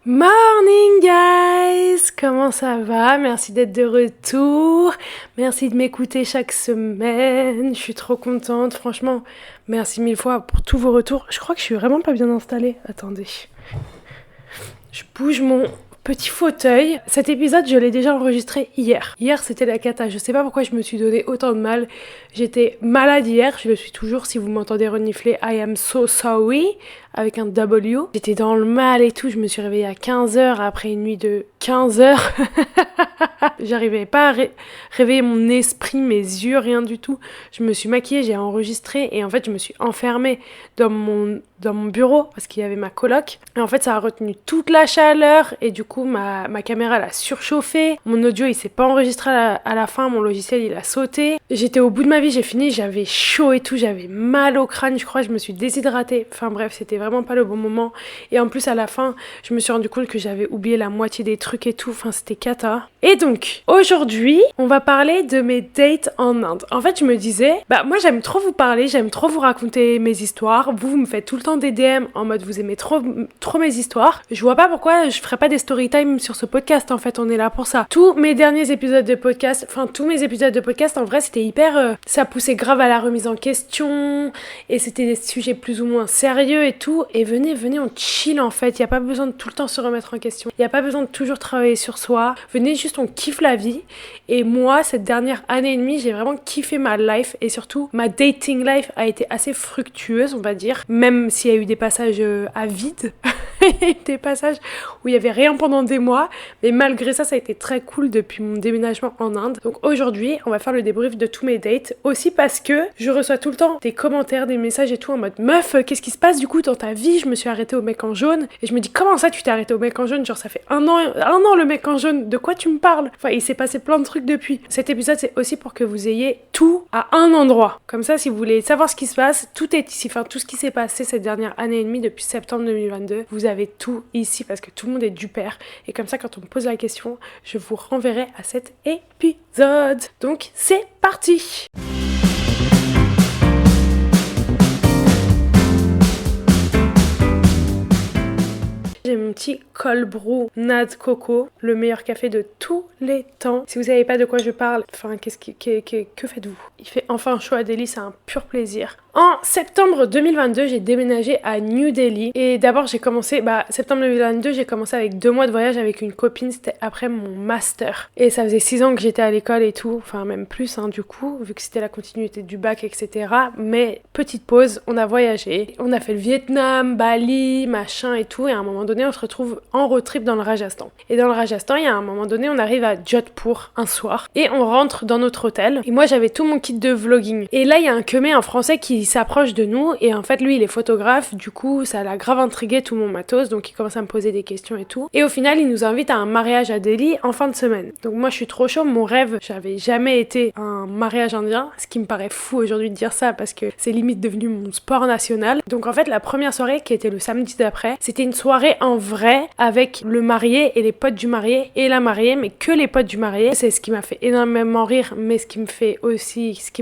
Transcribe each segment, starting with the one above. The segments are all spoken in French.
Morning guys! Comment ça va? Merci d'être de retour. Merci de m'écouter chaque semaine. Je suis trop contente. Franchement, merci mille fois pour tous vos retours. Je crois que je suis vraiment pas bien installée. Attendez. Je bouge mon petit fauteuil. Cet épisode, je l'ai déjà enregistré hier. Hier, c'était la cata. Je sais pas pourquoi je me suis donné autant de mal. J'étais malade hier. Je le suis toujours. Si vous m'entendez renifler, I am so sorry. Avec un W. J'étais dans le mal et tout. Je me suis réveillée à 15h après une nuit de 15 heures. J'arrivais pas à réveiller mon esprit, mes yeux, rien du tout. Je me suis maquillée, j'ai enregistré et en fait, je me suis enfermée dans mon bureau parce qu'il y avait ma coloc. Et en fait, ça a retenu toute la chaleur et du coup, ma caméra elle a surchauffé. Mon audio, il s'est pas enregistré à la fin. Mon logiciel, il a sauté. J'étais au bout de ma vie, j'ai fini. J'avais chaud et tout. J'avais mal au crâne, je crois. Je me suis déshydratée. Enfin bref, c'était vraiment pas le bon moment. Et en plus, à la fin, je me suis rendu compte que j'avais oublié la moitié des trucs et tout. Enfin, c'était cata. Et donc, aujourd'hui, on va parler de mes dates en Inde. En fait, je me disais, moi, j'aime trop vous parler. J'aime trop vous raconter mes histoires. Vous me faites tout le temps des DM en mode vous aimez trop mes histoires. Je vois pas pourquoi je ferais pas des story time sur ce podcast. En fait, on est là pour ça. Tous mes épisodes de podcast, en vrai, c'était hyper... ça poussait grave à la remise en question et c'était des sujets plus ou moins sérieux et tout. Et venez, on chill en fait. Y a pas besoin de tout le temps se remettre en question. Y a pas besoin de toujours travailler sur soi. Venez juste, on kiffe la vie. Et moi, cette dernière année et demie, j'ai vraiment kiffé ma life et surtout ma dating life a été assez fructueuse, on va dire. Même s'il y a eu des passages à vide, des passages où il y avait rien pendant des mois, mais malgré ça, ça a été très cool depuis mon déménagement en Inde. Donc aujourd'hui, on va faire le débrief de tous mes dates, aussi parce que je reçois tout le temps des commentaires, des messages et tout en mode meuf, qu'est-ce qui se passe du coup dans ta vie? Je me suis arrêtée au mec en jaune et je me dis comment ça tu t'es arrêtée au mec en jaune? Genre ça fait un an le mec en jaune, de quoi tu me parles? Enfin, il s'est passé plein de trucs depuis. Cet épisode, c'est aussi pour que vous ayez tout à un endroit. Comme ça, si vous voulez savoir ce qui se passe, tout est ici. Enfin, tout ce qui s'est passé cette dernière année et demie depuis septembre 2022, vous avez tout ici parce que tout le monde est du père. Et comme ça, quand on me pose la question, je vous renverrai à cet épisode. Donc, c'est parti! J'ai mon petit cold brew Nad Coco, le meilleur café de tous les temps. Si vous savez pas de quoi je parle, enfin, que faites-vous? Il fait enfin chaud à Delhi, c'est un pur plaisir. En septembre 2022, j'ai déménagé à New Delhi. Et d'abord, septembre 2022, j'ai commencé avec 2 mois de voyage avec une copine. C'était après mon master. Et ça faisait 6 ans que j'étais à l'école et tout. Enfin, même plus, du coup, vu que c'était la continuité du bac, etc. Mais petite pause, on a voyagé. On a fait le Vietnam, Bali, machin et tout. Et à un moment donné, on se retrouve en road trip dans le Rajasthan. Et dans le Rajasthan, il y a un moment donné, on arrive à Jodhpur un soir. Et on rentre dans notre hôtel. Et moi, j'avais tout mon kit de vlogging. Et là, il y a un keumé, un français qui s'approche de nous et en fait lui il est photographe, du coup ça l'a grave intrigué tout mon matos, donc il commence à me poser des questions et tout, et au final il nous invite à un mariage à Delhi en fin de semaine. Donc moi je suis trop chaud, mon rêve, j'avais jamais été à un mariage indien, ce qui me paraît fou aujourd'hui de dire ça parce que c'est limite devenu mon sport national. Donc en fait la première soirée qui était le samedi d'après, c'était une soirée en vrai avec le marié et les potes du marié et la mariée, mais que les potes du marié. C'est ce qui m'a fait énormément rire, mais ce qui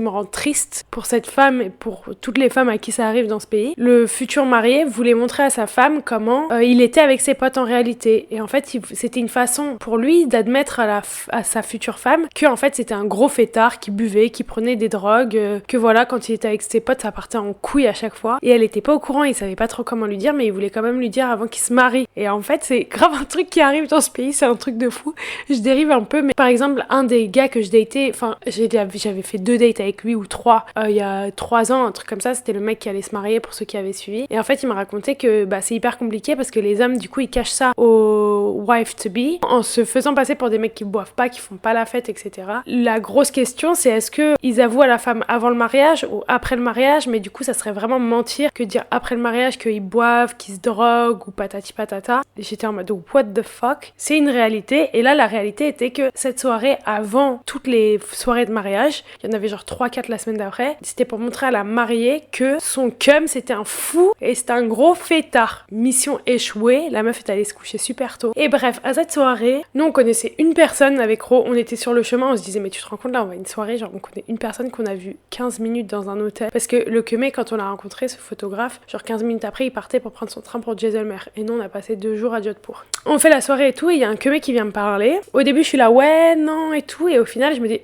me rend triste pour cette femme et pour toutes les femmes à qui ça arrive dans ce pays. Le futur marié voulait montrer à sa femme comment il était avec ses potes en réalité. Et en fait, c'était une façon pour lui d'admettre à sa future femme que en fait c'était un gros fêtard qui buvait, qui prenait des drogues, que voilà, quand il était avec ses potes, ça partait en couille à chaque fois. Et elle était pas au courant, il savait pas trop comment lui dire, mais il voulait quand même lui dire avant qu'il se marie. Et en fait, c'est grave un truc qui arrive dans ce pays, c'est un truc de fou. Je dérive un peu, mais par exemple, un des gars que je datais, enfin, j'avais fait 2 dates avec lui ou 3 il y a 3 ans, un truc comme ça, c'était le mec qui allait se marier pour ceux qui avaient suivi. Et en fait, il m'a raconté que c'est hyper compliqué parce que les hommes, du coup, ils cachent ça aux wife to be en se faisant passer pour des mecs qui boivent pas, qui font pas la fête, etc. La grosse question, c'est est-ce que ils avouent à la femme avant le mariage ou après le mariage, mais du coup, ça serait vraiment mentir que dire après le mariage qu'ils boivent, qu'ils se droguent ou patati patata. Et j'étais en mode what the fuck? C'est une réalité. Et là, la réalité était que cette soirée, avant toutes les soirées de mariage, il y en avait genre 3-4 la semaine d'après, c'était pour montrer à la mariée que son cum c'était un fou et c'était un gros fêtard. Mission échouée, la meuf est allée se coucher super tôt. Et bref, à cette soirée, nous on connaissait une personne avec Ro, on était sur le chemin, on se disait mais tu te rends compte là on va à une soirée, genre on connaît une personne qu'on a vue 15 minutes dans un hôtel. Parce que le keumé, quand on l'a rencontré, ce photographe, genre 15 minutes après il partait pour prendre son train pour Jaisalmer. Et nous on a passé 2 jours à radiote pour. On fait la soirée et tout, et il y a un mec qui vient me parler. Au début, je suis là, ouais, non, et tout. Et au final, je me dis,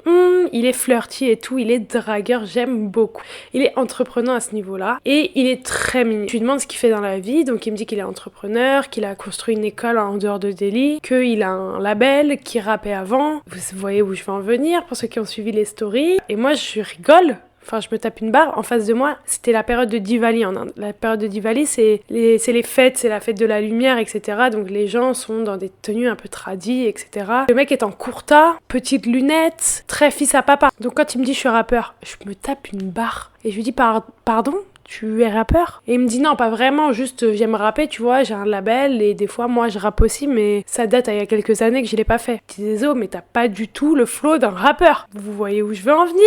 il est flirty et tout, il est dragueur, j'aime beaucoup. Il est entrepreneur à ce niveau-là, et il est très mignon. Je lui demande ce qu'il fait dans la vie, donc il me dit qu'il est entrepreneur, qu'il a construit une école en dehors de Delhi, qu'il a un label, qu'il rappait avant. Vous voyez où je veux en venir, pour ceux qui ont suivi les stories. Et moi, je rigole. Enfin, je me tape une barre. En face de moi, c'était la période de Diwali en Inde. La période de Diwali, c'est les fêtes, c'est la fête de la lumière, etc. Donc les gens sont dans des tenues un peu tradies, etc. Le mec est en kurta, petites lunettes, très fils à papa. Donc quand il me dit je suis rappeur, je me tape une barre. Et je lui dis pardon ? Tu es rappeur? Et il me dit non, pas vraiment, juste j'aime rapper, tu vois, j'ai un label et des fois moi je rappe aussi, mais ça date il y a quelques années que je l'ai pas fait. Je dis désolé, mais t'as pas du tout le flow d'un rappeur. Vous voyez où je veux en venir?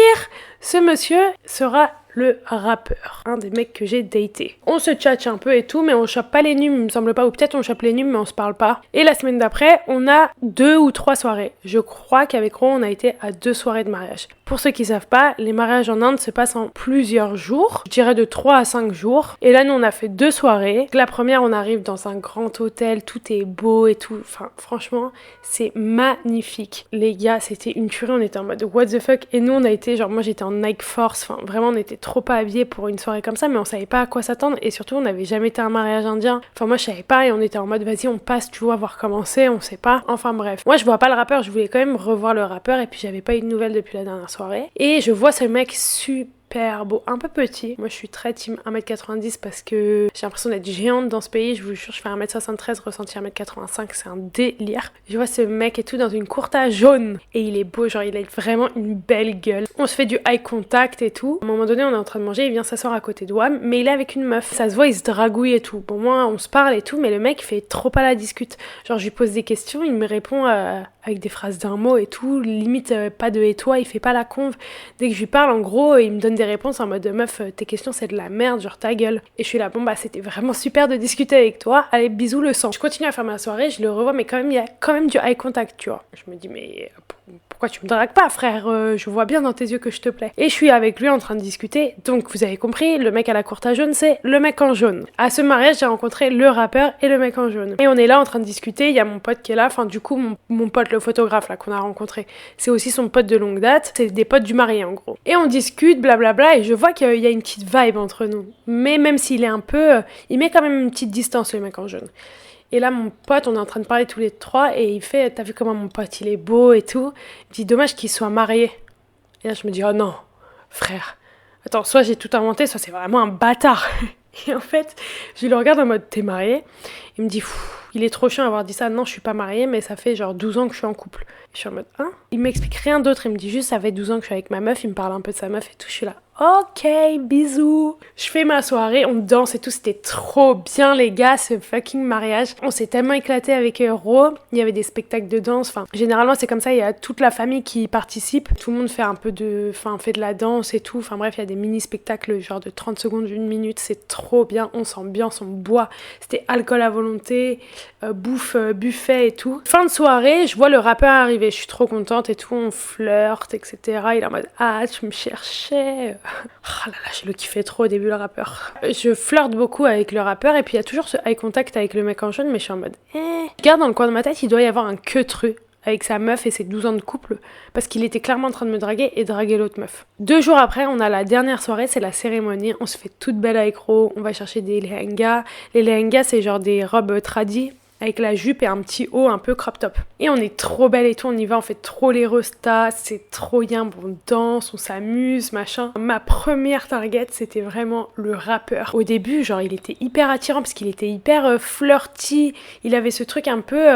Ce monsieur sera le rappeur, un des mecs que j'ai daté. On se tchatche un peu et tout, mais on chope pas les nums, il me semble pas, ou peut-être on chope les nums, mais on se parle pas. Et la semaine d'après, on a 2 ou 3 soirées. Je crois qu'avec Ro, on a été à 2 soirées de mariage. Pour ceux qui savent pas, les mariages en Inde se passent en plusieurs jours, je dirais de 3 à 5 jours. Et là, nous, on a fait 2 soirées. La première, on arrive dans un grand hôtel, tout est beau et tout. Enfin, franchement, c'est magnifique. Les gars, c'était une tuerie, on était en mode what the fuck. Et nous, on a été, genre, moi, j'étais en Nike Force, enfin, vraiment, on était trop pas habillés pour une soirée comme ça, mais on savait pas à quoi s'attendre. Et surtout, on n'avait jamais été à un mariage indien. Enfin, moi, je savais pas et on était en mode vas-y, on passe, tu vois, voir comment c'est, on sait pas. Enfin, bref. Moi, je vois pas le rappeur, je voulais quand même revoir le rappeur et puis j'avais pas eu de nouvelles depuis la dernière soirée. Et je vois ce mec super beau, un peu petit. Moi, je suis très team 1m90 parce que j'ai l'impression d'être géante dans ce pays. Je vous jure, je fais 1m73, ressenti 1m85, c'est un délire. Je vois ce mec et tout dans une kurta jaune. Et il est beau, genre, il a vraiment une belle gueule. On se fait du eye contact et tout. À un moment donné, on est en train de manger, il vient s'asseoir à côté de Wam, mais il est avec une meuf. Ça se voit, il se dragouille et tout. Bon, moi, on se parle et tout, mais le mec fait trop pas la discute. Genre, je lui pose des questions, il me répond avec des phrases d'un mot et tout. Limite, pas de et toi, il fait pas la conve. Dès que je lui parle, en gros, il me donne des réponses en mode meuf, tes questions c'est de la merde, genre ta gueule. Et je suis là, bon bah c'était vraiment super de discuter avec toi, allez bisous le sang. Je continue à faire ma soirée, je le revois, mais quand même il y a quand même du eye contact, tu vois. Je me dis mais pourquoi tu me dragues pas, frère, je vois bien dans tes yeux que je te plais. Et je suis avec lui en train de discuter, donc vous avez compris, le mec à la kurta jaune c'est le mec en jaune. À ce mariage j'ai rencontré le rappeur et le mec en jaune. Et on est là en train de discuter, il y a mon pote qui est là, enfin du coup mon pote le photographe là qu'on a rencontré, c'est aussi son pote de longue date, c'est des potes du marié en gros. Et on discute, blablabla, et je vois qu'il y a une petite vibe entre nous. Mais même s'il est un peu, il met quand même une petite distance le mec en jaune. Et là, mon pote, on est en train de parler tous les trois, et il fait, t'as vu comment mon pote, il est beau et tout. Il dit, dommage qu'il soit marié. Et là, je me dis, oh non, frère. Attends, soit j'ai tout inventé, soit c'est vraiment un bâtard. Et en fait, je le regarde en mode, t'es marié? Il me dit, il est trop chiant d'avoir dit ça. Non, je suis pas mariée, mais ça fait genre 12 ans que je suis en couple. Je suis en mode, hein? Il m'explique rien d'autre, il me dit juste, ça fait 12 ans que je suis avec ma meuf, il me parle un peu de sa meuf et tout. Je suis là, ok, bisous. Je fais ma soirée, on danse et tout, c'était trop bien les gars, ce fucking mariage. On s'est tellement éclaté avec Ro, il y avait des spectacles de danse, enfin, généralement c'est comme ça, il y a toute la famille qui participe. Tout le monde fait un peu fait de la danse et tout, enfin bref, il y a des mini-spectacles genre de 30 secondes, 1 minute, c'est trop bien, on s'ambiance, on boit. C'était alcool à volonté, bouffe, buffet et tout. Fin de soirée, je vois le rappeur arriver, je suis trop contente et tout, on flirte, etc. Il est en mode, ah, tu me cherchais. Oh là là, je le kiffais trop au début, le rappeur. Je flirte beaucoup avec le rappeur et puis il y a toujours ce eye contact avec le mec en jaune, mais je suis en mode, Je regarde dans le coin de ma tête, il doit y avoir un queutru avec sa meuf et ses 12 ans de couple, parce qu'il était clairement en train de me draguer et draguer l'autre meuf. 2 jours après, on a la dernière soirée, c'est la cérémonie, on se fait toute belle avec Ro, on va chercher des lehengas. Les lehengas, c'est genre des robes tradies, avec la jupe et un petit haut un peu crop top. Et on est trop belle et tout, on y va, on fait trop les restas, c'est trop bien, bon, on danse, on s'amuse, machin. Ma première target, c'était vraiment le rappeur. Au début, genre, il était hyper attirant parce qu'il était hyper flirty, il avait ce truc un peu...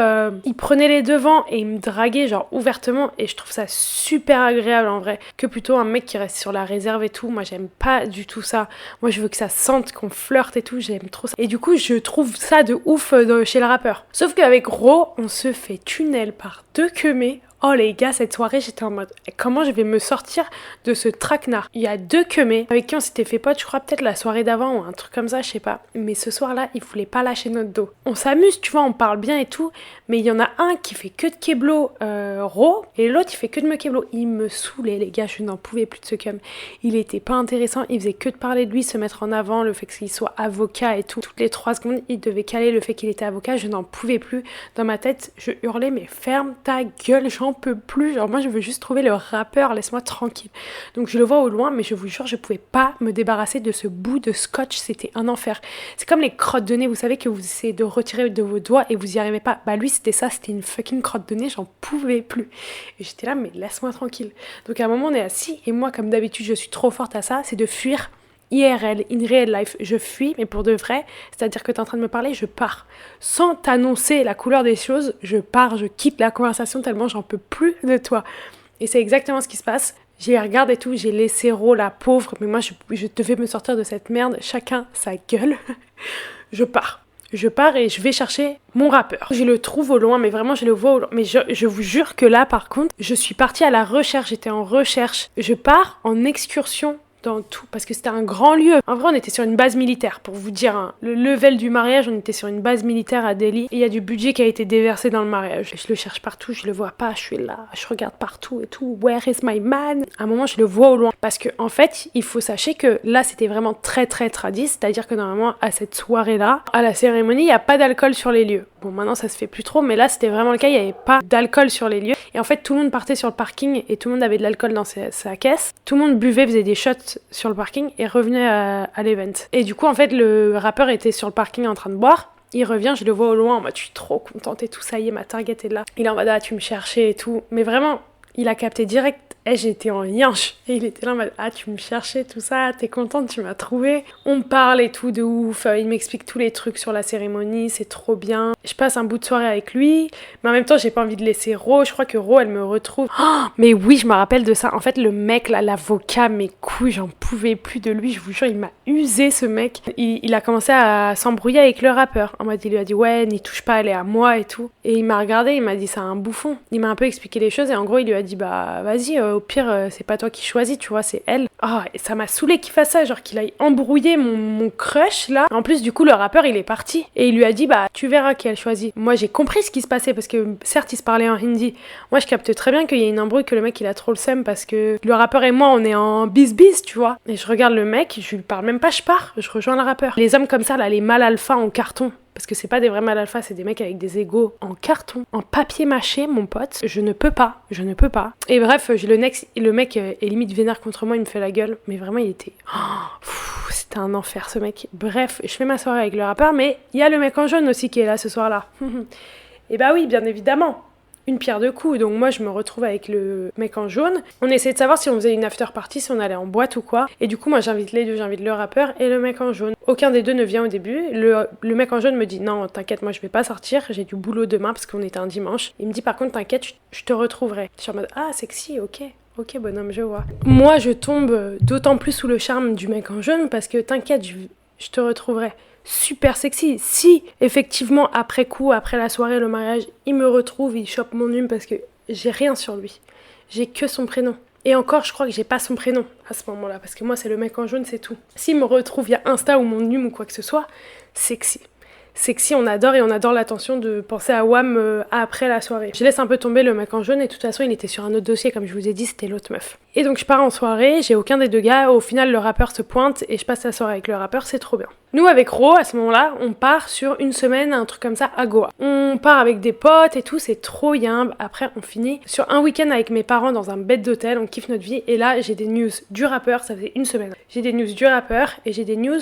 il prenait les devants et il me draguait, genre, ouvertement, et je trouve ça super agréable, en vrai, que plutôt un mec qui reste sur la réserve et tout. Moi, j'aime pas du tout ça. Moi, je veux que ça sente qu'on flirte et tout, j'aime trop ça. Et du coup, je trouve ça de ouf chez le rappeur. Sauf qu'avec Ro, on se fait tunnel par 2 queumés Oh les gars, cette soirée, j'étais en mode comment je vais me sortir de ce traquenard. Il y a 2 queumés avec qui on s'était fait pote, je crois peut-être la soirée d'avant ou un truc comme ça, je sais pas. Mais ce soir-là, ils voulaient pas lâcher notre dos. On s'amuse, tu vois, on parle bien et tout, mais il y en a un qui fait que de keblo raw et l'autre il fait que de me keblo. Il me saoulait les gars, je n'en pouvais plus de ce cum. Il était pas intéressant, il faisait que de parler de lui, se mettre en avant, le fait qu'il soit avocat et tout. Toutes les 3 secondes, il devait caler le fait qu'il était avocat, je n'en pouvais plus. Dans ma tête, je hurlais mais ferme ta gueule, j'en peux plus. Genre moi je veux juste trouver le rappeur, laisse-moi tranquille. Donc je le vois au loin, mais je vous jure, je pouvais pas me débarrasser de ce bout de scotch, c'était un enfer. C'est comme les crottes de nez, vous savez que vous essayez de retirer de vos doigts et vous y arrivez pas. Bah lui c'était ça, c'était une fucking crotte de nez, j'en pouvais plus. Et j'étais là, mais laisse-moi tranquille. Donc à un moment on est assis et moi comme d'habitude je suis trop forte à ça, c'est de fuir. IRL, in real life, je fuis, mais pour de vrai, c'est-à-dire que t'es en train de me parler, je pars. Sans t'annoncer la couleur des choses, je pars, je quitte la conversation tellement j'en peux plus de toi. Et c'est exactement ce qui se passe. J'ai regardé et tout, j'ai laissé Ro, la pauvre, mais moi je devais me sortir de cette merde, chacun sa gueule. Je pars et je vais chercher mon rappeur. Je le trouve au loin, mais vraiment je le vois au loin. Mais je vous jure que là par contre, je suis partie à la recherche, j'étais en recherche. Je pars en excursion dans tout, parce que c'était un grand lieu. En vrai, on était sur une base militaire, pour vous dire, hein. Le level du mariage, on était sur une base militaire à Delhi, et il y a du budget qui a été déversé dans le mariage. Je le cherche partout, je le vois pas, je suis là, je regarde partout et tout, where is my man? À un moment, je le vois au loin, parce que en fait, il faut sachez que là, c'était vraiment très très tradit, c'est-à-dire que normalement, à cette soirée-là, à la cérémonie, il n'y a pas d'alcool sur les lieux. Bon, maintenant, ça se fait plus trop, mais là, c'était vraiment le cas, il n'y avait pas d'alcool sur les lieux, et en fait, tout le monde partait sur le parking, et tout le monde avait de l'alcool dans sa caisse, tout le monde buvait, faisait des shots sur le parking et revenait à l'event. Et du coup, en fait, le rappeur était sur le parking en train de boire. Il revient, je le vois au loin en mode je suis trop contente et tout, ça y est, ma target est là. Il est en mode ah, tu me cherchais et tout. Mais vraiment, il a capté direct. Et j'étais en yinche. Et il était là en mode ah, tu me cherchais, tout ça, t'es contente, tu m'as trouvé. On parle et tout de ouf. Il m'explique tous les trucs sur la cérémonie, c'est trop bien. Je passe un bout de soirée avec lui. Mais en même temps, j'ai pas envie de laisser Ro. Je crois que Ro, elle me retrouve. Oh, mais oui, je me rappelle de ça. En fait, le mec là, l'avocat, mes couilles, j'en pouvais plus de lui. Je vous jure, il m'a usé ce mec. Il a commencé à s'embrouiller avec le rappeur. En mode, il lui a dit ouais, n'y touche pas, elle est à moi et tout. Et il m'a regardé, il m'a dit c'est un bouffon. Il m'a un peu expliqué les choses et en gros, il lui a dit bah vas-y, au pire, c'est pas toi qui choisis, tu vois, c'est elle. Oh, et ça m'a saoulé qu'il fasse ça, genre qu'il aille embrouiller mon crush là. En plus, du coup, le rappeur il est parti et il lui a dit bah tu verras qui elle choisit. Moi j'ai compris ce qui se passait parce que certes il se parlait en hindi. Moi je capte très bien qu'il y a une embrouille, que le mec il a trop le seum parce que le rappeur et moi on est en bis, tu vois. Et je regarde le mec, je lui parle même pas, je pars, je rejoins le rappeur. Les hommes comme ça là, les mâles alpha en carton. Parce que c'est pas des vrais mâles alpha, c'est des mecs avec des égos en carton, en papier mâché, mon pote. Je ne peux pas. Et bref, le mec est limite vénère contre moi, il me fait la gueule. Mais vraiment, il était... c'était un enfer, ce mec. Bref, je fais ma soirée avec le rappeur, mais il y a le mec en jaune aussi qui est là ce soir-là. Et bah oui, bien évidemment. Une pierre deux coups, donc moi je me retrouve avec le mec en jaune. On essayait de savoir si on faisait une after party, si on allait en boîte ou quoi. Et du coup moi j'invite les deux, j'invite le rappeur et le mec en jaune. Aucun des deux ne vient au début. Le mec en jaune me dit non t'inquiète, moi je vais pas sortir, j'ai du boulot demain parce qu'on était un dimanche. Il me dit par contre t'inquiète, je te retrouverai. Je suis en mode ah sexy, ok bonhomme, je vois. Moi je tombe d'autant plus sous le charme du mec en jaune parce que t'inquiète, je te retrouverai. Super sexy. Si effectivement après coup, après la soirée, le mariage, il me retrouve, il chope mon hume parce que j'ai rien sur lui. J'ai que son prénom. Et encore, je crois que j'ai pas son prénom à ce moment-là parce que moi c'est le mec en jaune, c'est tout. S'il me retrouve via Insta ou mon hume ou quoi que ce soit, sexy. Sexy, on adore et on adore l'attention de penser à Wham après la soirée. Je laisse un peu tomber le mec en jaune et de toute façon il était sur un autre dossier comme je vous ai dit, c'était l'autre meuf. Et donc je pars en soirée, j'ai aucun des deux gars, au final le rappeur se pointe et je passe la soirée avec le rappeur, c'est trop bien. Nous avec Ro, à ce moment-là, on part sur une semaine, un truc comme ça, à Goa. On part avec des potes et tout, c'est trop yimbe. Après on finit sur un week-end avec mes parents dans un bed d'hôtel, on kiffe notre vie et là j'ai des news du rappeur, ça faisait une semaine. J'ai des news du rappeur et j'ai des news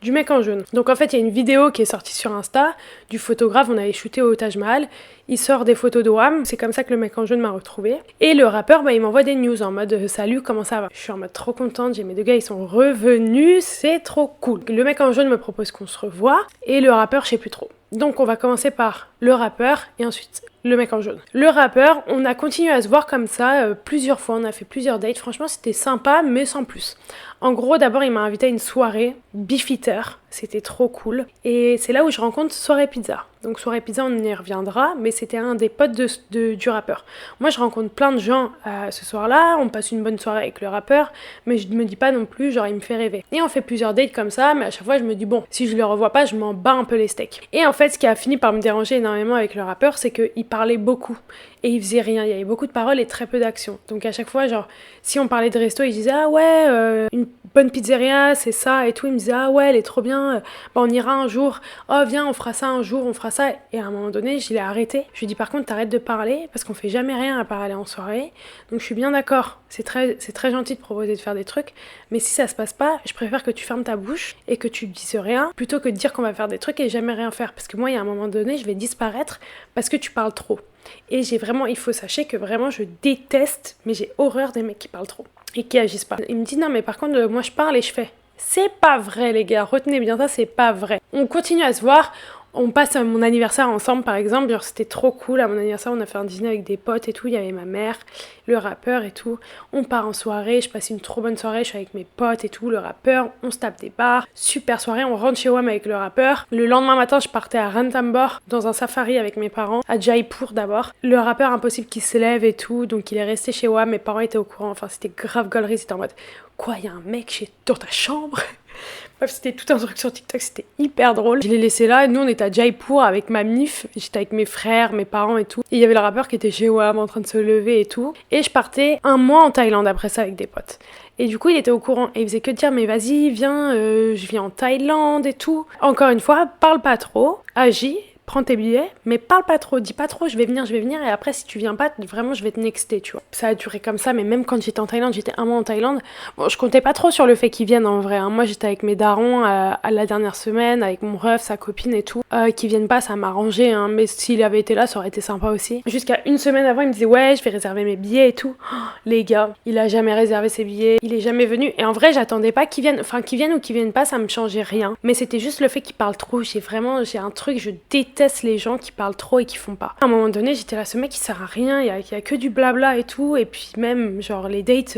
du mec en jaune. Donc en fait, il y a une vidéo qui est sortie sur Insta du photographe, on avait shooté au Taj Mahal. Il sort des photos de Wham, c'est comme ça que le mec en jaune m'a retrouvée. Et le rappeur, il m'envoie des news en mode salut, comment ça va? Je suis en mode trop contente, j'ai mes deux gars, ils sont revenus, c'est trop cool. Le mec en jaune me propose qu'on se revoie et le rappeur, je sais plus trop. Donc on va commencer par le rappeur et ensuite le mec en jaune. Le rappeur, on a continué à se voir comme ça plusieurs fois, on a fait plusieurs dates, franchement c'était sympa mais sans plus. En gros, d'abord il m'a invité à une soirée Beefeater, c'était trop cool. Et c'est là où je rencontre Soirée Pizza. Donc Soirée Pizza, on y reviendra, mais c'était un des potes du rappeur. Moi je rencontre plein de gens ce soir-là, on passe une bonne soirée avec le rappeur, mais je me dis pas non plus, genre il me fait rêver. Et on fait plusieurs dates comme ça, mais à chaque fois je me dis bon, si je le revois pas, je m'en bats un peu les steaks. Et en fait, ce qui a fini par me déranger énormément avec le rappeur, c'est qu'il parlait beaucoup. Et il faisait rien, il y avait beaucoup de paroles et très peu d'action. Donc à chaque fois, genre, si on parlait de resto, il disait ah ouais, une bonne pizzeria, c'est ça et tout. Il me disait ah ouais, elle est trop bien, bah, on ira un jour, oh viens, on fera ça un jour, on fera ça. Et à un moment donné, je l'ai arrêté. Je lui ai dit par contre, t'arrêtes de parler parce qu'on fait jamais rien à part aller en soirée. Donc je suis bien d'accord, c'est très gentil de proposer de faire des trucs, mais si ça se passe pas, je préfère que tu fermes ta bouche et que tu dises rien plutôt que de dire qu'on va faire des trucs et jamais rien faire. Parce que moi, il y a un moment donné, je vais disparaître parce que tu parles trop. Et il faut sachez que vraiment je déteste, mais j'ai horreur des mecs qui parlent trop et qui agissent pas. Il me dit non mais par contre moi je parle et je fais. C'est pas vrai les gars, retenez bien ça, c'est pas vrai. On continue à se voir. On passe à mon anniversaire ensemble par exemple, genre c'était trop cool, à mon anniversaire on a fait un dîner avec des potes et tout, il y avait ma mère, le rappeur et tout, on part en soirée, je passe une trop bonne soirée, je suis avec mes potes et tout, le rappeur, on se tape des bars, super soirée, on rentre chez WAM avec le rappeur, le lendemain matin je partais à Ranthambore dans un safari avec mes parents, à Jaipur d'abord, le rappeur impossible qui se lève et tout, donc il est resté chez WAM, mes parents étaient au courant, enfin c'était grave gaulerie, c'était en mode quoi, il y a un mec dans ta chambre? Bref, c'était tout un truc sur TikTok, c'était hyper drôle. Je l'ai laissé là, nous on était à Jaipur avec ma mif, j'étais avec mes frères, mes parents et tout. Et il y avait le rappeur qui était chez WAM en train de se lever et tout. Et je partais un mois en Thaïlande après ça avec des potes. Et du coup il était au courant et il faisait que dire mais vas-y viens, je viens en Thaïlande et tout. Encore une fois, parle pas trop, agis. Prends tes billets, mais parle pas trop, dis pas trop, je vais venir, et après si tu viens pas, vraiment je vais te nexter, tu vois. Ça a duré comme ça, mais même quand j'étais en Thaïlande, j'étais un mois en Thaïlande, bon je comptais pas trop sur le fait qu'ils viennent en vrai, hein. Moi j'étais avec mes darons à la dernière semaine, avec mon ref, sa copine et tout, qu'ils viennent pas, ça m'arrangeait, hein. Mais s'il avait été là, ça aurait été sympa aussi. Jusqu'à une semaine avant, il me disait ouais, je vais réserver mes billets et tout. Oh, les gars, il a jamais réservé ses billets, il est jamais venu, et en vrai j'attendais pas qu'ils viennent, enfin qu'ils viennent ou qu'ils viennent pas, ça me changeait rien, mais c'était juste le fait qu'il parle trop, j'ai un truc, je déteste les gens qui parlent trop et qui font pas. À un moment donné, j'étais là, ce mec il sert à rien, il y a que du blabla et tout, et puis même genre les dates,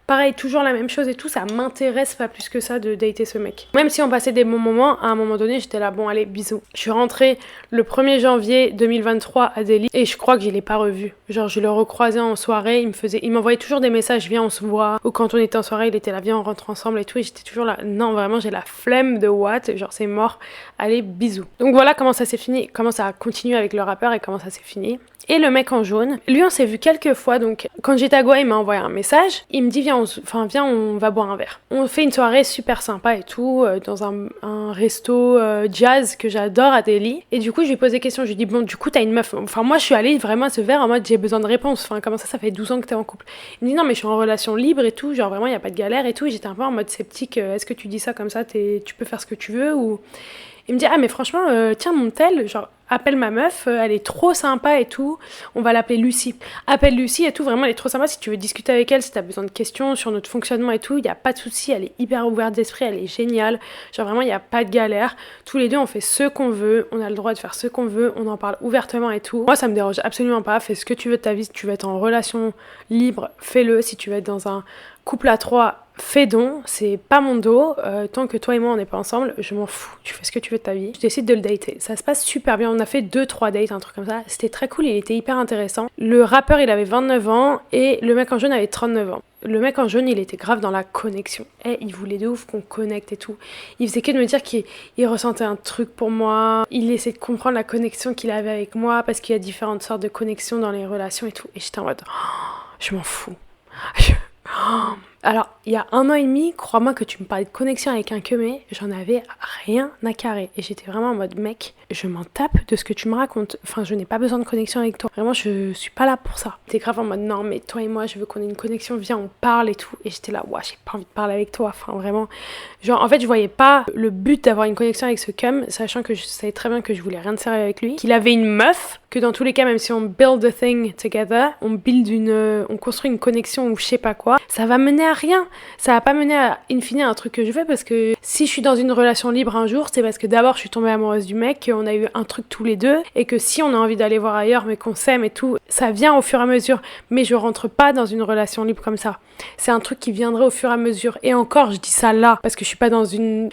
pareil, toujours la même chose et tout, ça m'intéresse pas plus que ça de dater ce mec. Même si on passait des bons moments, à un moment donné, j'étais là, bon allez, bisous. Je suis rentrée le 1er janvier 2023 à Delhi et je crois que je l'ai pas revu. Genre je le recroisais en soirée, il m'envoyait toujours des messages, viens on se voit, ou quand on était en soirée, il était là, viens on rentre ensemble et tout, et j'étais toujours là, non vraiment j'ai la flemme de what, genre c'est mort, allez bisous. Donc voilà comment ça s'est fini, comment ça a continué avec le rappeur et comment ça s'est fini. Et le mec en jaune, lui on s'est vu quelques fois, donc quand j'étais à Goa il m'a envoyé un message, il me dit viens on va boire un verre. On fait une soirée super sympa et tout, dans un resto jazz que j'adore à Delhi, et du coup je lui pose des questions, je lui dis bon du coup t'as une meuf, enfin moi je suis allée vraiment à ce verre en mode j'ai besoin de réponses, enfin comment ça fait 12 ans que t'es en couple. Il me dit non mais je suis en relation libre et tout, genre vraiment y a pas de galère et tout, et j'étais un peu en mode sceptique, est-ce que tu dis ça comme ça, tu peux faire ce que tu veux ou... Il me dit ah mais franchement tiens mon tel, genre appelle ma meuf, elle est trop sympa et tout, on va l'appeler Lucie. Appelle Lucie et tout, vraiment elle est trop sympa, si tu veux discuter avec elle, si t'as besoin de questions sur notre fonctionnement et tout, y a pas de souci, elle est hyper ouverte d'esprit, elle est géniale, genre vraiment y a pas de galère, tous les deux on fait ce qu'on veut, on a le droit de faire ce qu'on veut, on en parle ouvertement et tout. Moi ça me dérange absolument pas, fais ce que tu veux de ta vie, si tu veux être en relation libre, fais-le, si tu veux être dans un couple à 3, fais donc, c'est pas mon dos, tant que toi et moi on n'est pas ensemble, je m'en fous, tu fais ce que tu veux de ta vie. Je décide de le dater, ça se passe super bien, on a fait 2-3 dates, un truc comme ça, c'était très cool, il était hyper intéressant. Le rappeur il avait 29 ans et le mec en jaune avait 39 ans. Le mec en jaune il était grave dans la connexion, il voulait de ouf qu'on connecte et tout, il faisait que de me dire qu'il ressentait un truc pour moi, il essayait de comprendre la connexion qu'il avait avec moi, parce qu'il y a différentes sortes de connexions dans les relations et tout, et j'étais en mode, oh, je m'en fous. Alors, il y a 1 an et demi, crois-moi que tu me parlais de connexion avec un queumé, j'en avais rien à carrer. Et j'étais vraiment en mode, mec, je m'en tape de ce que tu me racontes. Enfin, je n'ai pas besoin de connexion avec toi. Vraiment, je suis pas là pour ça. T'es grave en mode, non, mais toi et moi, je veux qu'on ait une connexion, viens, on parle et tout. Et j'étais là, ouais, j'ai pas envie de parler avec toi. Enfin, vraiment. Genre, en fait, je voyais pas le but d'avoir une connexion avec ce cum, sachant que je savais très bien que je voulais rien de sérieux avec lui. Qu'il avait une meuf, que dans tous les cas, même si on build a thing together, on construit une connexion ou je sais pas quoi, ça va mener à rien. Ça va pas mener à, in fine, à un truc que je veux, parce que si je suis dans une relation libre un jour, c'est parce que d'abord je suis tombée amoureuse du mec, qu'on a eu un truc tous les deux, et que si on a envie d'aller voir ailleurs, mais qu'on s'aime et tout, ça vient au fur et à mesure. Mais je rentre pas dans une relation libre comme ça. C'est un truc qui viendrait au fur et à mesure. Et encore, je dis ça là, parce que je suis pas dans une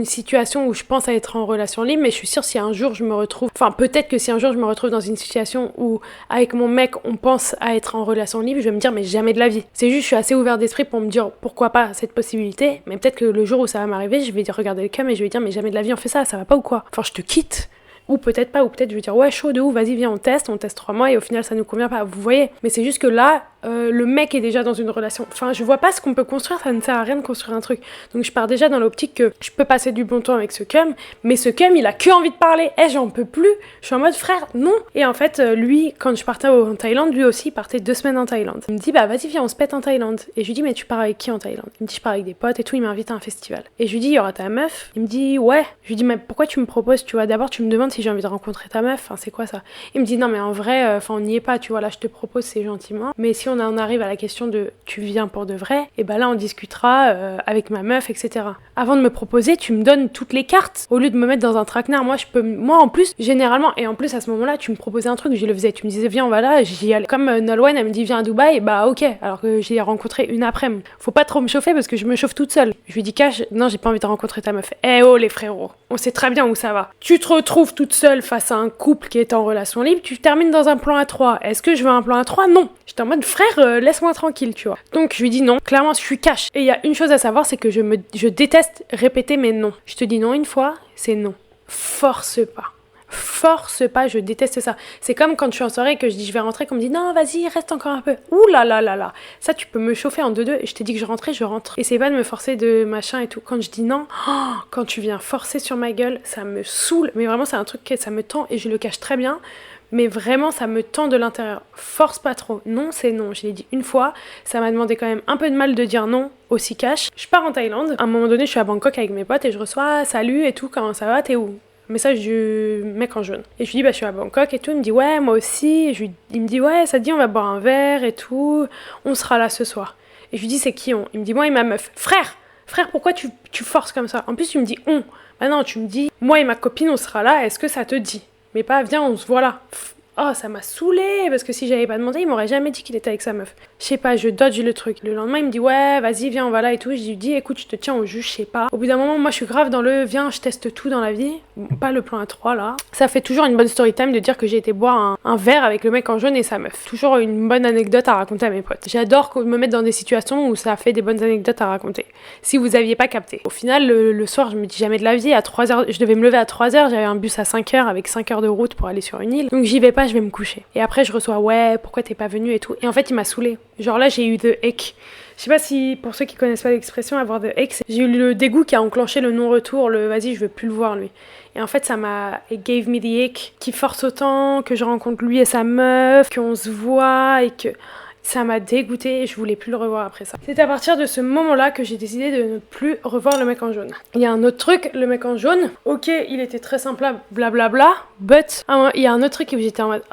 situation où je pense à être en relation libre, mais je suis sûre si un jour je me retrouve, enfin peut-être que si un jour je me retrouve dans une situation où avec mon mec on pense à être en relation libre, je vais me dire mais jamais de la vie. C'est juste, je suis assez ouverte d'esprit pour me dire pourquoi pas cette possibilité, mais peut-être que le jour où ça va m'arriver, je vais regarder le cam et je vais dire mais jamais de la vie on fait ça va pas ou quoi. Enfin je te quitte. Ou peut-être pas, ou peut-être je vais dire ouais chaud de ouf, vas-y viens on teste 3 mois et au final ça nous convient pas, vous voyez. Mais c'est juste que là, le mec est déjà dans une relation, enfin je vois pas ce qu'on peut construire, ça ne sert à rien de construire un truc. Donc je pars déjà dans l'optique que je peux passer du bon temps avec ce cum, mais ce cum il a que envie de parler, j'en peux plus, je suis en mode frère, non. Et en fait lui, quand je partais en Thaïlande, lui aussi il partait 2 semaines en Thaïlande. Il me dit bah vas-y viens on se pète en Thaïlande. Et je lui dis mais tu pars avec qui en Thaïlande? Il me dit je pars avec des potes et tout, il m'invite à un festival. Et je lui dis il y aura ta meuf? Il me dit ouais. Je lui dis mais pourquoi tu me proposes, tu vois, d'abord tu me demandes si j'ai envie de rencontrer ta meuf, enfin c'est quoi ça? Il me dit non mais en vrai, enfin on n'y est pas, tu vois, là je te propose c'est gentiment, mais si on arrive à la question de tu viens pour de vrai, et ben là on discutera avec ma meuf, etc. Avant de me proposer, tu me donnes toutes les cartes, au lieu de me mettre dans un traquenard. Moi en plus, généralement, et en plus à ce moment-là, tu me proposais un truc, je le faisais, tu me disais viens on va là, j'y allais. Comme Nolwenn elle me dit viens à Dubaï, bah ok, alors que j'ai rencontré une après-midi. Faut pas trop me chauffer parce que je me chauffe toute seule. Je lui dis cash, non j'ai pas envie de rencontrer ta meuf. Eh oh les frérots, on sait très bien où ça va. Tu te retrouves toute seule face à un couple qui est en relation libre, tu termines dans un plan A3. Est-ce que je veux un plan A3? Non. J'étais en mode frère, laisse-moi tranquille, tu vois. Donc je lui dis non, clairement je suis cash. Et il y a une chose à savoir, c'est que je déteste répéter mes noms. Je te dis non une fois, c'est non. Force pas, je déteste ça. C'est comme quand je suis en soirée et que je dis je vais rentrer, qu'on me dit non vas-y reste encore un peu. Ouh là là là là. Ça tu peux me chauffer en 2-2 et je t'ai dit que je rentrais, je rentre. Essaye pas de me forcer de machin et tout. Quand je dis non, quand tu viens forcer sur ma gueule, ça me saoule. Mais vraiment c'est un truc que ça me tend et je le cache très bien. Mais vraiment ça me tend de l'intérieur. Force pas trop. Non c'est non. Je l'ai dit une fois. Ça m'a demandé quand même un peu de mal de dire non aussi cash. Je pars en Thaïlande. À un moment donné je suis à Bangkok avec mes potes et je reçois salut et tout, comment ça va, t'es où? Message du mec en jaune. Et je lui dis bah je suis à Bangkok et tout. Il me dit ouais moi aussi. Et il me dit ouais ça te dit on va boire un verre et tout. On sera là ce soir. Et je lui dis c'est qui on? Il me dit moi et ma meuf. Frère pourquoi tu forces comme ça? En plus tu me dis on. Bah non tu me dis moi et ma copine on sera là. Est-ce que ça te dit? Mais pas viens on se voit là. Oh ça m'a saoulée parce que si j'avais pas demandé il m'aurait jamais dit qu'il était avec sa meuf. Je sais pas, je dodge le truc. Le lendemain il me dit ouais vas-y viens on va là et tout. Je lui dis écoute je te tiens au jus, je sais pas. Au bout d'un moment moi je suis grave dans le viens je teste tout dans la vie. Bon, pas le plan A3 là. Ça fait toujours une bonne story time de dire que j'ai été boire un verre avec le mec en jaune et sa meuf. Toujours une bonne anecdote à raconter à mes potes. J'adore me mettre dans des situations où ça fait des bonnes anecdotes à raconter. Si vous aviez pas capté. Au final le soir je me dis jamais de la vie, à 3h, je devais me lever à 3h, j'avais un bus à 5h avec 5 heures de route pour aller sur une île. Donc j'y vais pas, je vais me coucher. Et après je reçois ouais pourquoi t'es pas venu et tout. Et en fait il m'a saoulée. Genre là j'ai eu the ick. Je sais pas si pour ceux qui connaissent pas l'expression avoir the ick, j'ai eu le dégoût qui a enclenché le non-retour, le vas-y je veux plus le voir lui. Et en fait it gave me the ick, qui force autant, que je rencontre lui et sa meuf, qu'on se voit et que ça m'a dégoûtée et je voulais plus le revoir après ça. C'est à partir de ce moment-là que j'ai décidé de ne plus revoir le mec en jaune. Il y a un autre truc, le mec en jaune, ok, il était très sympa, blablabla, but il y a un autre truc où j'étais en mode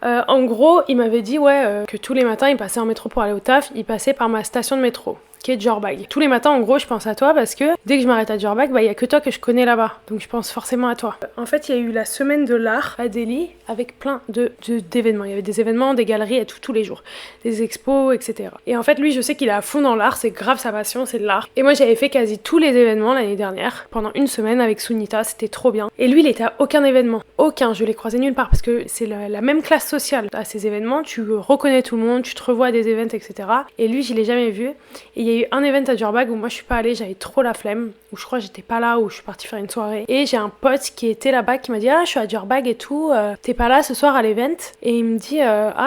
en gros, il m'avait dit que tous les matins, il passait en métro pour aller au taf, il passait par ma station de métro, qui est Djurbag. Tous les matins, en gros, je pense à toi parce que dès que je m'arrête à Djurbag, il y a que toi que je connais là-bas. Donc je pense forcément à toi. En fait, il y a eu la semaine de l'art à Delhi avec plein d'événements. Il y avait des événements, des galeries et tout, tous les jours. Des expos, etc. Et en fait, lui, je sais qu'il est à fond dans l'art, c'est grave sa passion, c'est de l'art. Et moi, j'avais fait quasi tous les événements l'année dernière, pendant une semaine avec Sunita, c'était trop bien. Et lui, il était à aucun événement. Aucun, je l'ai croisé nulle part parce que c'est la même classe sociale. À ces événements, tu reconnais tout le monde, tu te revois à des events, etc. Et lui, je l'ai jamais vu. Et il y a eu un event à Djurbag où moi je suis pas allée, j'avais trop la flemme, où je crois que j'étais pas là, où je suis partie faire une soirée. Et j'ai un pote qui était là-bas qui m'a dit je suis à Djurbag et tout, t'es pas là ce soir à l'event? Et il me dit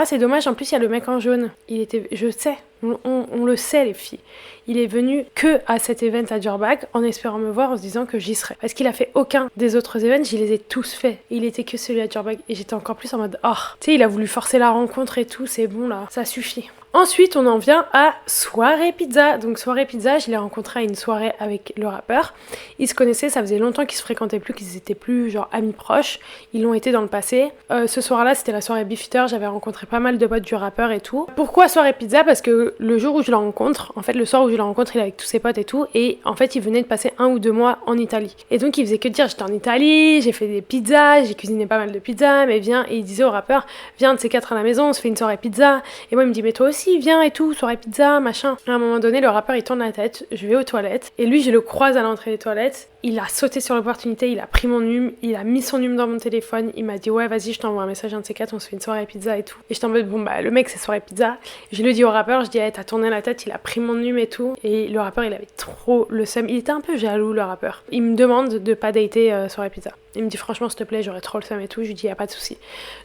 c'est dommage, en plus il y a le mec en jaune. Je sais, on le sait les filles. il est venu que à cet event à Durbach en espérant me voir en se disant que j'y serais. Parce qu'il a fait aucun des autres events, je les ai tous faits. Il était que celui à Durbach et j'étais encore plus en mode oh, tu sais, il a voulu forcer la rencontre et tout, c'est bon là, ça suffit. Ensuite, on en vient à Soirée Pizza. Donc Soirée Pizza, je l'ai rencontré à une soirée avec le rappeur. Ils se connaissaient, ça faisait longtemps qu'ils se fréquentaient plus, qu'ils étaient plus genre amis proches. Ils l'ont été dans le passé. Ce soir-là, c'était la soirée Beef Eater, j'avais rencontré pas mal de potes du rappeur et tout. Pourquoi Soirée Pizza? Parce que le jour où je le rencontre, en fait le soir où je le rencontre, il est avec tous ses potes et tout. Et en fait, il venait de passer 1 ou 2 mois en Italie. Et donc il faisait que dire, j'étais en Italie, j'ai fait des pizzas, j'ai cuisiné pas mal de pizzas, mais viens. Et il disait au rappeur, viens de ces 4 à la maison, on se fait une soirée pizza. Et moi il me dit, mais toi aussi, viens et tout, soirée pizza, machin. À un moment donné, le rappeur il tourne la tête, je vais aux toilettes, et lui je le croise à l'entrée des toilettes, il a sauté sur l'opportunité, il a pris mon nume, il a mis son nume dans mon téléphone, il m'a dit ouais vas-y je t'envoie un message un de ces 4, on se fait une soirée pizza et tout. Et j'étais en mode bon bah le mec c'est soirée pizza. Je le dis au rappeur, je dis hey, t'as tourné la tête, il a pris mon nume et tout. Et le rappeur il avait trop le seum, il était un peu jaloux le rappeur. Il me demande de pas dater soirée pizza. Il me dit franchement s'il te plaît j'aurais trop le seum et tout, je lui dis y a pas de souci.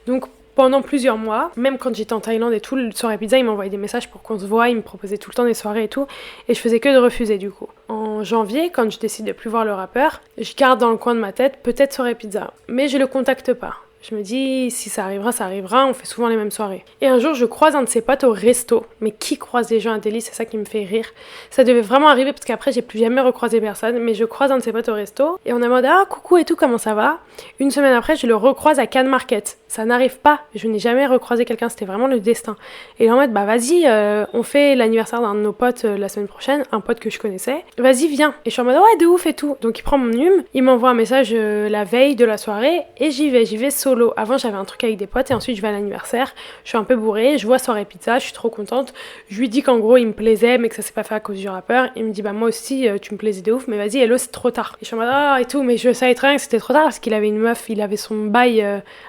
Donc pendant plusieurs mois, même quand j'étais en Thaïlande et tout, le soirée pizza, il m'envoyait des messages pour qu'on se voit, il me proposait tout le temps des soirées et tout, et je faisais que de refuser du coup. En janvier, quand je décide de plus voir le rappeur, je garde dans le coin de ma tête peut-être soirée pizza, mais je le contacte pas. Je me dis, si ça arrivera, on fait souvent les mêmes soirées. Et un jour, je croise un de ses potes au resto. Mais qui croise les gens à Delhi, c'est ça qui me fait rire. Ça devait vraiment arriver parce qu'après, j'ai plus jamais recroisé personne. Mais je croise un de ses potes au resto et on est en mode, ah, coucou et tout, comment ça va? Une semaine après, je le recroise à Cannes Market. Ça n'arrive pas. Je n'ai jamais recroisé quelqu'un, c'était vraiment le destin. Et là, en mode, bah vas-y, on fait l'anniversaire d'un de nos potes la semaine prochaine, un pote que je connaissais. Vas-y, viens. Et je suis en mode, ouais, de ouf et tout. Donc il prend mon nume, il m'envoie un message la veille de la soirée et j'y vais solo. Avant, j'avais un truc avec des potes et ensuite je vais à l'anniversaire. Je suis un peu bourrée, je vois Soirée Pizza, je suis trop contente. Je lui dis qu'en gros, il me plaisait, mais que ça s'est pas fait à cause du rappeur. Il me dit, bah moi aussi, tu me plaisais de ouf, mais vas-y, hello, c'est trop tard. Et je suis en mode, ah et tout, mais je savais très bien que c'était trop tard parce qu'il avait une meuf, il avait son bail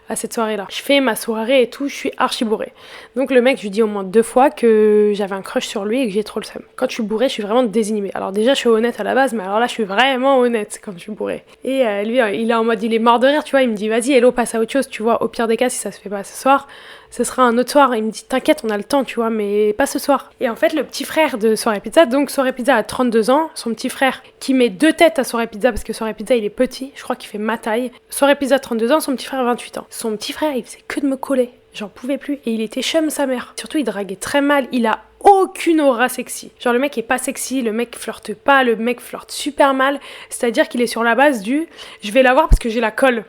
à cette soirée-là. Je fais ma soirée et tout, je suis archi bourrée. Donc le mec, je lui dis au moins 2 fois que j'avais un crush sur lui et que j'ai trop le seum. Quand je suis bourrée, je suis vraiment désinhibée. Alors déjà, je suis honnête à la base, mais alors là, je suis vraiment honnête quand je suis bourrée. Et lui, il est en mode, il est mort de rire, tu vois, il me dit, vas-y, hello, passe à autre chose, tu vois. Au pire des cas, si ça se fait pas ce soir, ce sera un autre soir. Il me dit, t'inquiète, on a le temps, tu vois, mais pas ce soir. Et en fait, le petit frère de Soirée Pizza, donc Soirée Pizza a 32 ans, son petit frère qui met 2 têtes à Soirée Pizza, parce que Soirée Pizza, il est petit, je crois qu'il fait ma taille. Soirée Pizza, 32 ans, son petit frère, 28 ans. Son petit frère, il faisait que de me coller. J'en pouvais plus. Et il était chum sa mère. Surtout, il draguait très mal. Il a aucune aura sexy. Genre, le mec est pas sexy, le mec flirte pas, le mec flirte super mal. C'est-à-dire qu'il est sur la base du « je vais la voir parce que j'ai la colle ».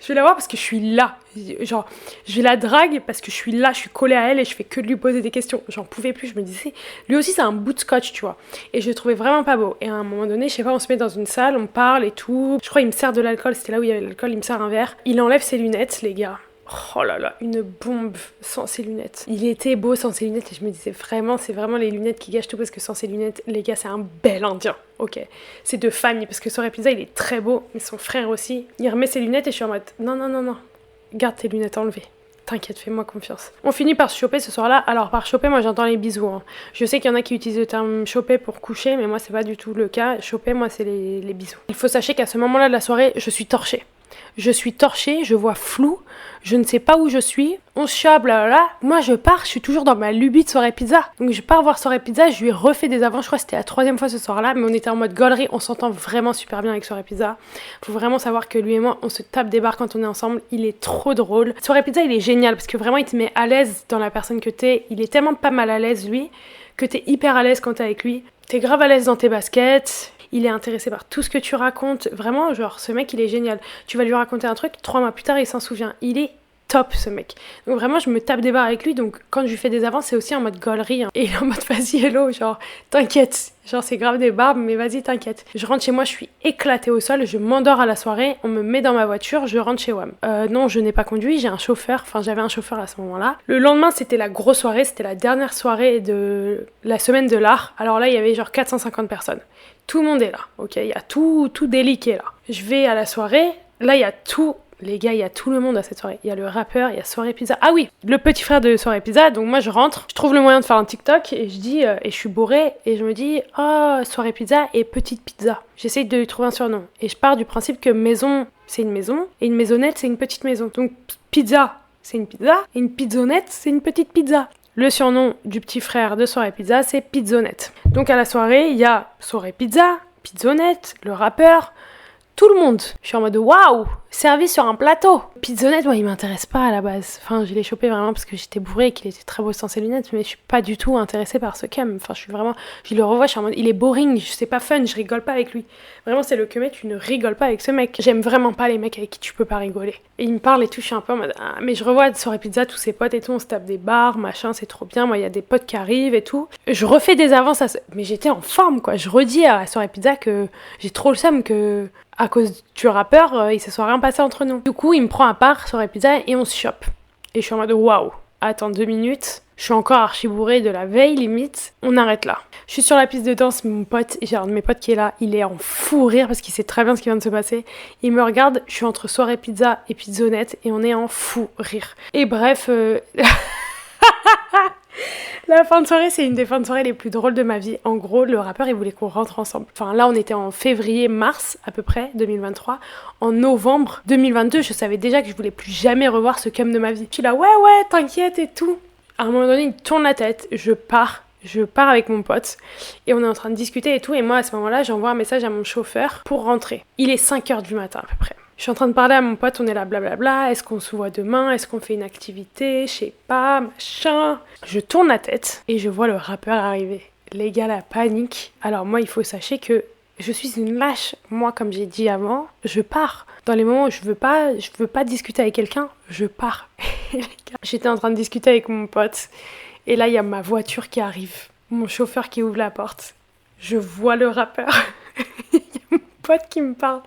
Je vais la voir parce que je suis là. Genre, je la drague parce que je suis là, je suis collée à elle et je fais que de lui poser des questions. J'en pouvais plus, je me disais, lui aussi c'est un bout de scotch, tu vois. Et je le trouvais vraiment pas beau. Et à un moment donné, je sais pas, on se met dans une salle, on parle et tout. Je crois qu'il me sert de l'alcool, c'était là où il y avait l'alcool, il me sert un verre. Il enlève ses lunettes, les gars. Oh là là, une bombe sans ses lunettes. Il était beau sans ses lunettes et je me disais vraiment, c'est vraiment les lunettes qui gâchent tout parce que sans ses lunettes, les gars, c'est un bel indien. Ok, c'est de famille parce que Soirée Pizza, il est très beau, mais son frère aussi. Il remet ses lunettes et je suis en mode non, garde tes lunettes enlevées. T'inquiète, fais-moi confiance. On finit par se choper ce soir-là. Alors par choper, moi j'entends les bisous. Hein. Je sais qu'il y en a qui utilisent le terme choper pour coucher, mais moi c'est pas du tout le cas. Choper, moi c'est les bisous. Il faut sachez qu'à ce moment-là de la soirée, je suis torchée. Je suis torchée, je vois flou, je ne sais pas où je suis, on se chope, blablabla. Moi je pars, je suis toujours dans ma lubie de Soirée Pizza. Donc je pars voir Soirée Pizza, je lui ai refait des avants, je crois que c'était la 3e fois ce soir-là, mais on était en mode gaulerie, on s'entend vraiment super bien avec Soirée Pizza. Faut vraiment savoir que lui et moi, on se tape des barres quand on est ensemble, il est trop drôle. Soirée Pizza, il est génial parce que vraiment il te met à l'aise dans la personne que t'es, il est tellement pas mal à l'aise lui, que t'es hyper à l'aise quand t'es avec lui. T'es grave à l'aise dans tes baskets, il est intéressé par tout ce que tu racontes. Vraiment, genre, ce mec, il est génial. Tu vas lui raconter un truc, 3 mois plus tard, il s'en souvient. Il est top, ce mec. Donc vraiment, je me tape des barres avec lui. Donc quand je lui fais des avances, c'est aussi en mode gaulerie. Hein. Et il est en mode, vas-y, hello, genre, t'inquiète. Genre, c'est grave des barbes, mais vas-y, t'inquiète. Je rentre chez moi, je suis éclatée au sol, je m'endors à la soirée, on me met dans ma voiture, je rentre chez WAM. Non, je n'ai pas conduit, j'ai un chauffeur, enfin j'avais un chauffeur à ce moment-là. Le lendemain, c'était la grosse soirée, c'était la dernière soirée de la semaine de l'art. Alors là, il y avait genre 450 personnes. Tout le monde est là, ok? Il y a tout Delhi qui est là. Je vais à la soirée, là, il y a tout... Les gars, il y a tout le monde à cette soirée. Il y a le rappeur, il y a Soirée Pizza. Ah oui, le petit frère de Soirée Pizza. Donc moi, je rentre, je trouve le moyen de faire un TikTok et je dis, et je suis bourrée, et je me dis, oh, Soirée Pizza et Petite Pizza. J'essaye de lui trouver un surnom. Et je pars du principe que maison, c'est une maison, et une maisonnette, c'est une petite maison. Donc pizza, c'est une pizza, et une pizzonnette, c'est une petite pizza. Le surnom du petit frère de Soirée Pizza, c'est Pizzonette. Donc à la soirée, il y a Soirée Pizza, Pizzonette, le rappeur, tout le monde. Je suis en mode waouh, servi sur un plateau. Pizzonette, moi, il m'intéresse pas à la base. Enfin, je l'ai chopé vraiment parce que j'étais bourrée et qu'il était très beau sans ses lunettes, mais je suis pas du tout intéressée par ce cam. Enfin, je le revois, je suis en mode, il est boring, c'est pas fun, je rigole pas avec lui. Vraiment, c'est le que mec, tu ne rigoles pas avec ce mec. J'aime vraiment pas les mecs avec qui tu peux pas rigoler. Et il me parle et tout, je suis un peu en mode, ah, mais je revois Soirée Pizza, tous ses potes et tout, on se tape des bars, machin, c'est trop bien. Moi, il y a des potes qui arrivent et tout. Je refais des avances mais j'étais en forme, quoi. Je redis à Soirée Pizza que j'ai trop le seum que à cause du rappeur, il se soit rien passé entre nous. Du coup, il me prend à part sur la pizza et on se chope. Et je suis en mode waouh, attends 2 minutes, je suis encore archi bourrée de la veille limite, on arrête là. Je suis sur la piste de danse, mon pote, j'ai un de mes potes qui est là, il est en fou rire parce qu'il sait très bien ce qui vient de se passer. Il me regarde, je suis entre Soirée Pizza et Pizzonette et on est en fou rire. Et bref, la fin de soirée, c'est une des fins de soirée les plus drôles de ma vie. En gros, le rappeur, il voulait qu'on rentre ensemble. Enfin, là, on était en février-mars, à peu près, 2023. En novembre 2022, je savais déjà que je voulais plus jamais revoir ce cum de ma vie. Je suis là, ouais, t'inquiète et tout. À un moment donné, il tourne la tête, je pars avec mon pote et on est en train de discuter et tout. Et moi, à ce moment-là, j'envoie un message à mon chauffeur pour rentrer. Il est 5h du matin, à peu près. Je suis en train de parler à mon pote, on est là, blablabla, est-ce qu'on se voit demain, est-ce qu'on fait une activité, je sais pas, machin. Je tourne la tête et je vois le rappeur arriver. Les gars, la panique. Alors moi, il faut sachez que je suis une lâche. Moi, comme j'ai dit avant, je pars. Dans les moments où je veux pas discuter avec quelqu'un, je pars. Les gars, j'étais en train de discuter avec mon pote et là, il y a ma voiture qui arrive. Mon chauffeur qui ouvre la porte. Je vois le rappeur. Pote qui me parle.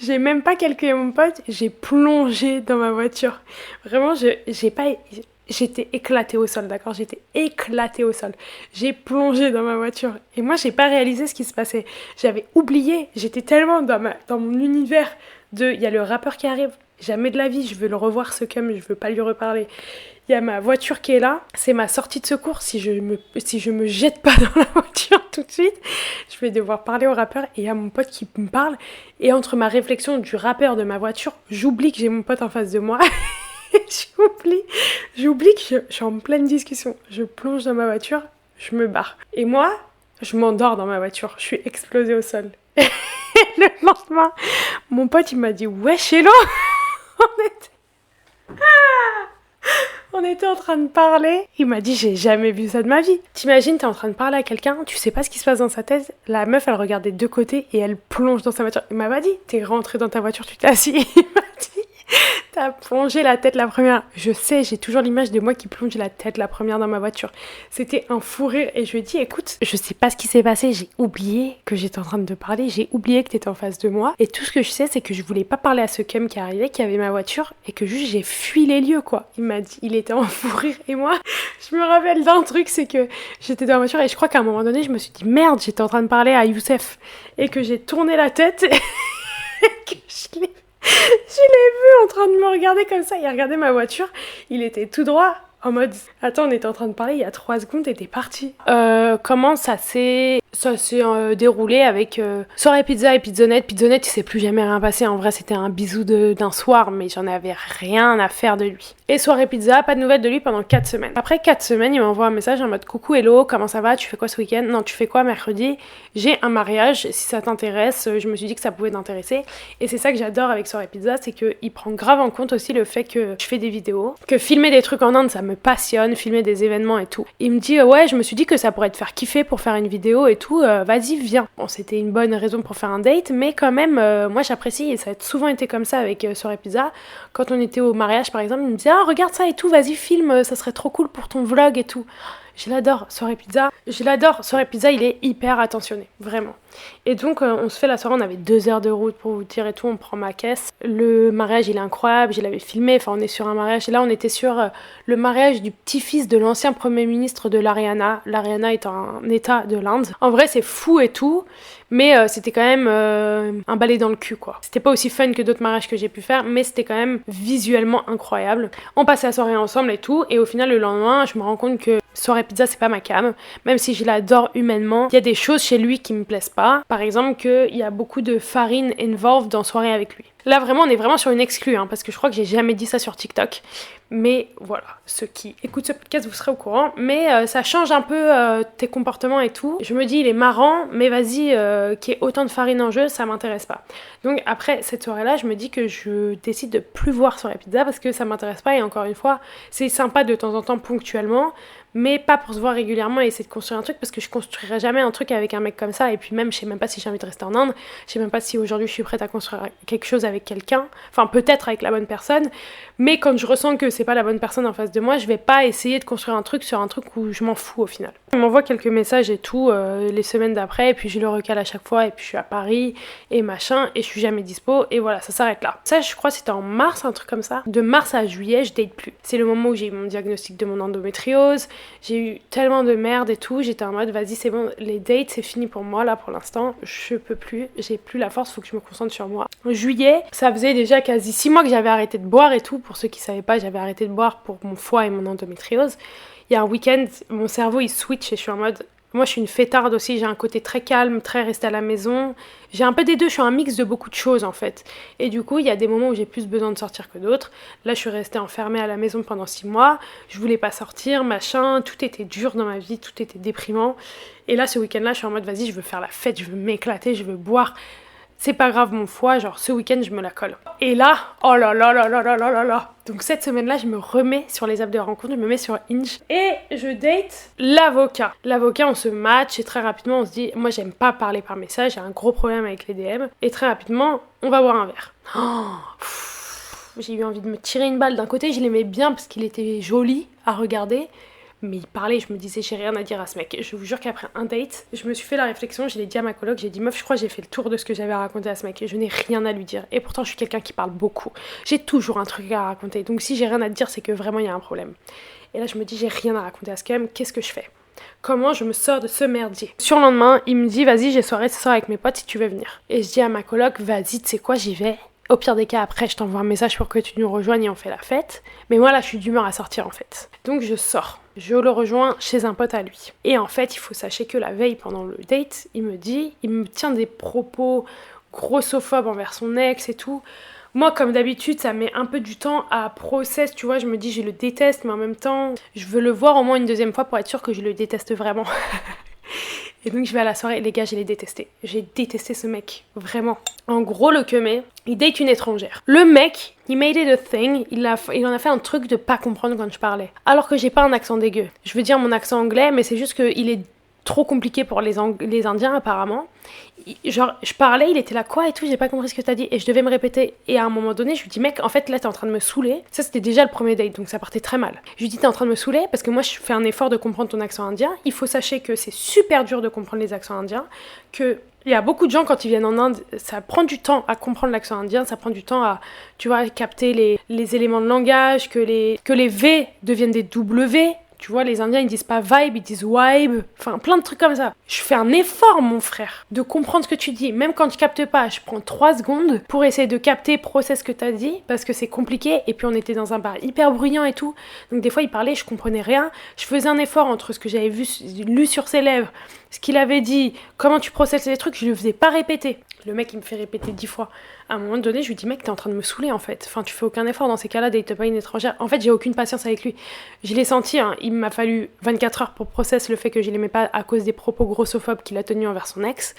J'ai même pas calculé mon pote, j'ai plongé dans ma voiture. Vraiment, j'étais éclatée au sol, d'accord? J'étais éclatée au sol. J'ai plongé dans ma voiture. Et moi, j'ai pas réalisé ce qui se passait. J'avais oublié. J'étais tellement dans mon univers il y a le rappeur qui arrive. Jamais de la vie, je veux le revoir ce cum, je veux pas lui reparler. Il y a ma voiture qui est là, c'est ma sortie de secours. Si je me jette pas dans la voiture tout de suite, je vais devoir parler au rappeur et il y a mon pote qui me parle. Et entre ma réflexion du rappeur de ma voiture, j'oublie que j'ai mon pote en face de moi. j'oublie que je suis en pleine discussion. Je plonge dans ma voiture, je me barre. Et moi, je m'endors dans ma voiture, je suis explosée au sol. Et le lendemain, mon pote il m'a dit « Wesh, hello !» On était en train de parler. Il m'a dit, j'ai jamais vu ça de ma vie. T'imagines, t'es en train de parler à quelqu'un, tu sais pas ce qui se passe dans sa tête. La meuf, elle regarde des deux côtés et elle plonge dans sa voiture. Il m'a pas dit, t'es rentré dans ta voiture, tu t'es assis. Il m'a dit, t'as plongé la tête la première. Je sais, j'ai toujours l'image de moi qui plonge la tête la première dans ma voiture. C'était un fou rire et je lui ai dit, écoute, je sais pas ce qui s'est passé, j'ai oublié que j'étais en train de te parler, j'ai oublié que t'étais en face de moi. Et tout ce que je sais, c'est que je voulais pas parler à ce cum qui arrivait, qui avait ma voiture et que juste j'ai fui les lieux, quoi. Il m'a dit, il était en fou rire et moi, je me rappelle d'un truc, c'est que j'étais dans la voiture et je crois qu'à un moment donné, je me suis dit, merde, j'étais en train de parler à Youssef et que j'ai tourné la tête et que je l'ai vu en train de me regarder comme ça. Il a regardé ma voiture. Il était tout droit en mode attends, on était en train de parler il y a 3 secondes et t'es parti. Comment ça s'est déroulé avec Soirée Pizza et Pizzonette. Pizzonette, il s'est plus jamais rien passé. En vrai, c'était un bisou d'un soir, mais j'en avais rien à faire de lui. Et Soirée Pizza, pas de nouvelles de lui pendant 4 semaines. Après 4 semaines, il m'envoie un message en mode coucou, hello, comment ça va? Tu fais quoi ce week-end? Non, tu fais quoi mercredi? J'ai un mariage, si ça t'intéresse. Je me suis dit que ça pouvait t'intéresser. Et c'est ça que j'adore avec Soirée Pizza, c'est qu'il prend grave en compte aussi le fait que je fais des vidéos, que filmer des trucs en Inde, ça me passionne, filmer des événements et tout. Il me dit ouais, je me suis dit que ça pourrait te faire kiffer pour faire une vidéo et tout, vas-y, viens. Bon, c'était une bonne raison pour faire un date, mais quand même, moi j'apprécie et ça a souvent été comme ça avec Soirée Pizza. Quand on était au mariage par exemple, il me disait ah, regarde ça et tout, vas-y, filme, ça serait trop cool pour ton vlog et tout. Je l'adore, Soirée Pizza. Il est hyper attentionné, vraiment. Et donc, on se fait la soirée, on avait 2 heures de route pour vous dire et tout, on prend ma caisse. Le mariage, il est incroyable, je l'avais filmé, enfin, on est sur un mariage. Et là, on était sur le mariage du petit-fils de l'ancien premier ministre de l'Haryana. L'Haryana est un état de l'Inde. En vrai, c'est fou et tout, mais c'était quand même un balai dans le cul, quoi. C'était pas aussi fun que d'autres mariages que j'ai pu faire, mais c'était quand même visuellement incroyable. On passait la soirée ensemble et tout, et au final, le lendemain, je me rends compte que Soirée Pizza, c'est pas ma cam. Même si je l'adore humainement, il y a des choses chez lui qui me plaisent pas. Par exemple, qu'il y a beaucoup de farine involved dans Soirée avec lui. Là vraiment on est vraiment sur une exclue parce que je crois que j'ai jamais dit ça sur TikTok. Mais voilà, ceux qui écoutent ce podcast, vous serez au courant. Mais ça change un peu tes comportements et tout. Je me dis, il est marrant, mais vas-y, qu'il y ait autant de farine en jeu, ça m'intéresse pas. Donc après cette soirée-là, je me dis que je décide de plus voir sur la pizza parce que ça m'intéresse pas. Et encore une fois, c'est sympa de temps en temps, ponctuellement, mais pas pour se voir régulièrement et essayer de construire un truc parce que je construirai jamais un truc avec un mec comme ça. Et puis même, je sais même pas si j'ai envie de rester en Inde. Je sais même pas si aujourd'hui je suis prête à construire quelque chose avec quelqu'un. Enfin, peut-être avec la bonne personne. Mais quand je ressens que c'est pas la bonne personne en face de moi, je vais pas essayer de construire un truc sur un truc où je m'en fous au final. Il m'envoie quelques messages et tout les semaines d'après, et puis je le recale à chaque fois, et puis je suis à Paris et machin, et je suis jamais dispo, et voilà, ça s'arrête là. Ça, je crois c'était en mars, un truc comme ça. De mars à juillet, je date plus. C'est le moment où j'ai eu mon diagnostic de mon endométriose, j'ai eu tellement de merde et tout, j'étais en mode vas-y c'est bon, les dates c'est fini pour moi là pour l'instant, je peux plus, j'ai plus la force, faut que je me concentre sur moi. En juillet, ça faisait déjà quasi 6 mois que j'avais arrêté de boire et tout. Pour ceux qui savaient pas, j'avais arrêté de boire pour mon foie et mon endométriose. Il y a un week-end, mon cerveau il switch et je suis en mode... Moi je suis une fêtarde aussi, j'ai un côté très calme, très restée à la maison. J'ai un peu des deux, je suis un mix de beaucoup de choses en fait. Et du coup, il y a des moments où j'ai plus besoin de sortir que d'autres. Là, je suis restée enfermée à la maison pendant 6 mois. Je voulais pas sortir, machin. Tout était dur dans ma vie, tout était déprimant. Et là, ce week-end-là, je suis en mode vas-y, je veux faire la fête, je veux m'éclater, je veux boire. C'est pas grave mon foie, genre ce week-end je me la colle. Et là, oh là là là là là là là là. Donc cette semaine-là, je me remets sur les apps de rencontre, je me mets sur Hinge et je date l'avocat. L'avocat, on se match et très rapidement on se dit, moi j'aime pas parler par message, j'ai un gros problème avec les DM. Et très rapidement, on va boire un verre. J'ai eu envie de me tirer une balle. D'un côté, je l'aimais bien parce qu'il était joli à regarder. Mais il parlait, je me disais, j'ai rien à dire à ce mec. Je vous jure qu'après un date, je me suis fait la réflexion, je l'ai dit à ma coloc, j'ai dit, meuf, je crois que j'ai fait le tour de ce que j'avais à raconter à ce mec et je n'ai rien à lui dire. Et pourtant, je suis quelqu'un qui parle beaucoup. J'ai toujours un truc à raconter. Donc si j'ai rien à te dire, c'est que vraiment, il y a un problème. Et là, je me dis, j'ai rien à raconter à ce mec, qu'est-ce que je fais ? Comment je me sors de ce merdier ? Sur le lendemain, il me dit, vas-y, j'ai soirée ce soir avec mes potes si tu veux venir. Et je dis à ma coloc, vas-y, tu sais quoi, j'y vais. Au pire des cas, après, je t'envoie un message pour que tu nous rejoignes et on fait la fête. Mais moi, là, je suis d'humeur à sortir, en fait. Donc, je sors. Je le rejoins chez un pote à lui. Et en fait, il faut sachez que la veille, pendant le date, il me tient des propos grossophobes envers son ex et tout. Moi, comme d'habitude, ça met un peu du temps à process, tu vois. Je me dis, je le déteste, mais en même temps, je veux le voir au moins une deuxième fois pour être sûre que je le déteste vraiment. Et donc je vais à la soirée, et les gars, je l'ai détesté. J'ai détesté ce mec, vraiment. En gros, le keumé, il date une étrangère. Le mec, he made it a thing, il en a fait un truc de pas comprendre quand je parlais. Alors que j'ai pas un accent dégueu. Je veux dire mon accent anglais, mais c'est juste qu'il est trop compliqué pour les Indiens apparemment. Genre, je parlais, il était là, quoi et tout, j'ai pas compris ce que t'as dit, et je devais me répéter. Et à un moment donné, je lui dis, mec, en fait, là, t'es en train de me saouler. Ça, c'était déjà le premier date, donc ça partait très mal. Je lui dis, t'es en train de me saouler, parce que moi, je fais un effort de comprendre ton accent indien. Il faut sachez que c'est super dur de comprendre les accents indiens, que il y a beaucoup de gens, quand ils viennent en Inde, ça prend du temps à comprendre l'accent indien, ça prend du temps à, tu vois, capter les éléments de langage, que les V deviennent des W. Tu vois, les Indiens, ils disent pas vibe, ils disent vibe. Enfin, plein de trucs comme ça. Je fais un effort, mon frère, de comprendre ce que tu dis. Même quand je capte pas, je prends 3 secondes pour essayer de capter, process ce que t'as dit, parce que c'est compliqué. Et puis, on était dans un bar hyper bruyant et tout. Donc, des fois, il parlait, je comprenais rien. Je faisais un effort entre ce que j'avais lu sur ses lèvres, ce qu'il avait dit, comment tu processes les trucs, je le faisais pas répéter. Le mec, il me fait répéter 10 fois. À un moment donné, je lui dis, mec, t'es en train de me saouler, en fait. Enfin, tu fais aucun effort dans ces cas-là, date pas une étrangère. En fait, j'ai aucune patience avec lui. Je l'ai senti, hein. Il m'a fallu 24 heures pour processer le fait que je l'aimais pas à cause des propos grossophobes qu'il a tenus envers son ex.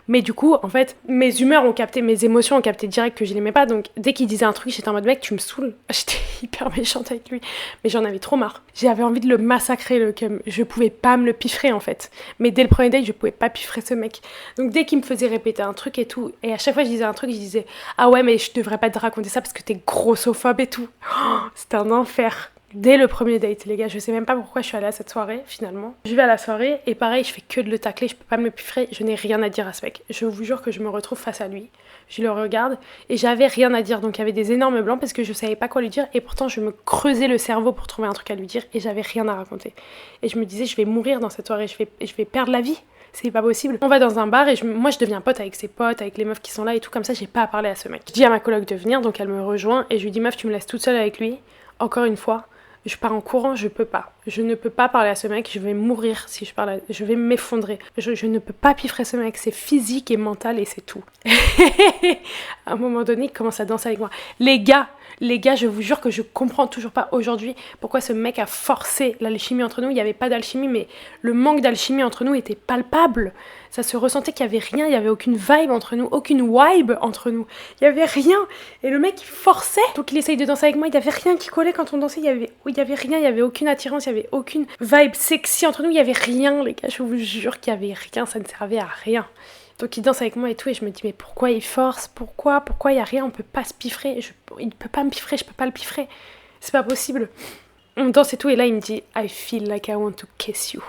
Mais du coup, en fait, mes humeurs ont capté, mes émotions ont capté direct que je l'aimais pas. Donc, dès qu'il disait un truc, j'étais en mode, mec, tu me saoules. J'étais hyper méchante avec lui. Mais j'en avais trop marre. J'avais envie de le massacrer, je pouvais pas me le piffrer, en fait. Mais dès le premier date, je pouvais pas piffrer ce mec. Donc, dès qu'il me faisait répéter un truc et tout, et à chaque fois, je disais un truc, je disais, ah ouais, mais je devrais pas te raconter ça parce que t'es grossophobe et tout. Oh, c'était un enfer. Dès le premier date, les gars, je sais même pas pourquoi je suis allée à cette soirée, finalement. Je vais à la soirée, et pareil, je fais que de le tacler, je peux pas me le piffrer, je n'ai rien à dire à ce mec. Je vous jure que je me retrouve face à lui, je le regarde, et j'avais rien à dire, donc il y avait des énormes blancs parce que je savais pas quoi lui dire, et pourtant je me creusais le cerveau pour trouver un truc à lui dire, et j'avais rien à raconter. Et je me disais, je vais mourir dans cette soirée, je vais perdre la vie. C'est pas possible. On va dans un bar et moi je deviens pote avec ses potes, avec les meufs qui sont là et tout, comme ça j'ai pas à parler à ce mec. Je dis à ma coloc de venir, donc elle me rejoint et je lui dis, meuf, tu me laisses toute seule avec lui, encore une fois. Je pars en courant, je peux pas. Je ne peux pas parler à ce mec, je vais mourir si je parle je vais m'effondrer. Je ne peux pas piffrer ce mec, c'est physique et mental et c'est tout. À un moment donné, il commence à danser avec moi. Les gars, je vous jure que je comprends toujours pas aujourd'hui pourquoi ce mec a forcé l'alchimie entre nous. Il n'y avait pas d'alchimie, mais le manque d'alchimie entre nous était palpable. Ça se ressentait qu'il n'y avait rien, il n'y avait aucune vibe entre nous, aucune vibe entre nous. Il n'y avait rien. Et le mec, il forçait. Donc il essaye de danser avec moi, il n'y avait rien qui collait quand on dansait. Il y avait rien, il n'y avait aucune attirance, il n'y avait aucune vibe sexy entre nous. Il n'y avait rien, les gars, je vous jure qu'il n'y avait rien, ça ne servait à rien. Donc il danse avec moi et tout, et je me dis, mais pourquoi il force? Pourquoi il n'y a rien? On peut pas se piffrer. Il peut pas me piffrer, je peux pas le piffrer. C'est pas possible. On danse et tout, et là il me dit, I feel like I want to kiss you.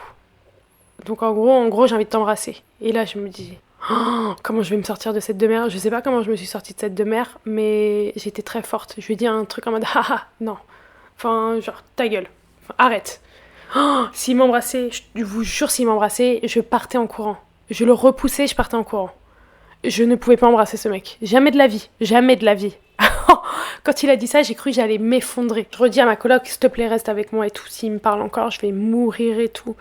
Donc en gros, j'ai envie de t'embrasser. Et là, je me dis, oh, comment je vais me sortir de cette demeure? Je sais pas comment je me suis sortie de cette demeure, mais j'étais très forte. Je lui ai dit un truc en mode, haha, non. Enfin, genre, ta gueule. Enfin, arrête. Oh, s'il m'embrassait, je vous jure, s'il m'embrassait, je partais en courant. Je le repoussais, je partais en courant. Je ne pouvais pas embrasser ce mec. Jamais de la vie. Jamais de la vie. Quand il a dit ça, j'ai cru que j'allais m'effondrer. Je redis à ma coloc, s'il te plaît, reste avec moi et tout. S'il me parle encore, je vais mourir et tout.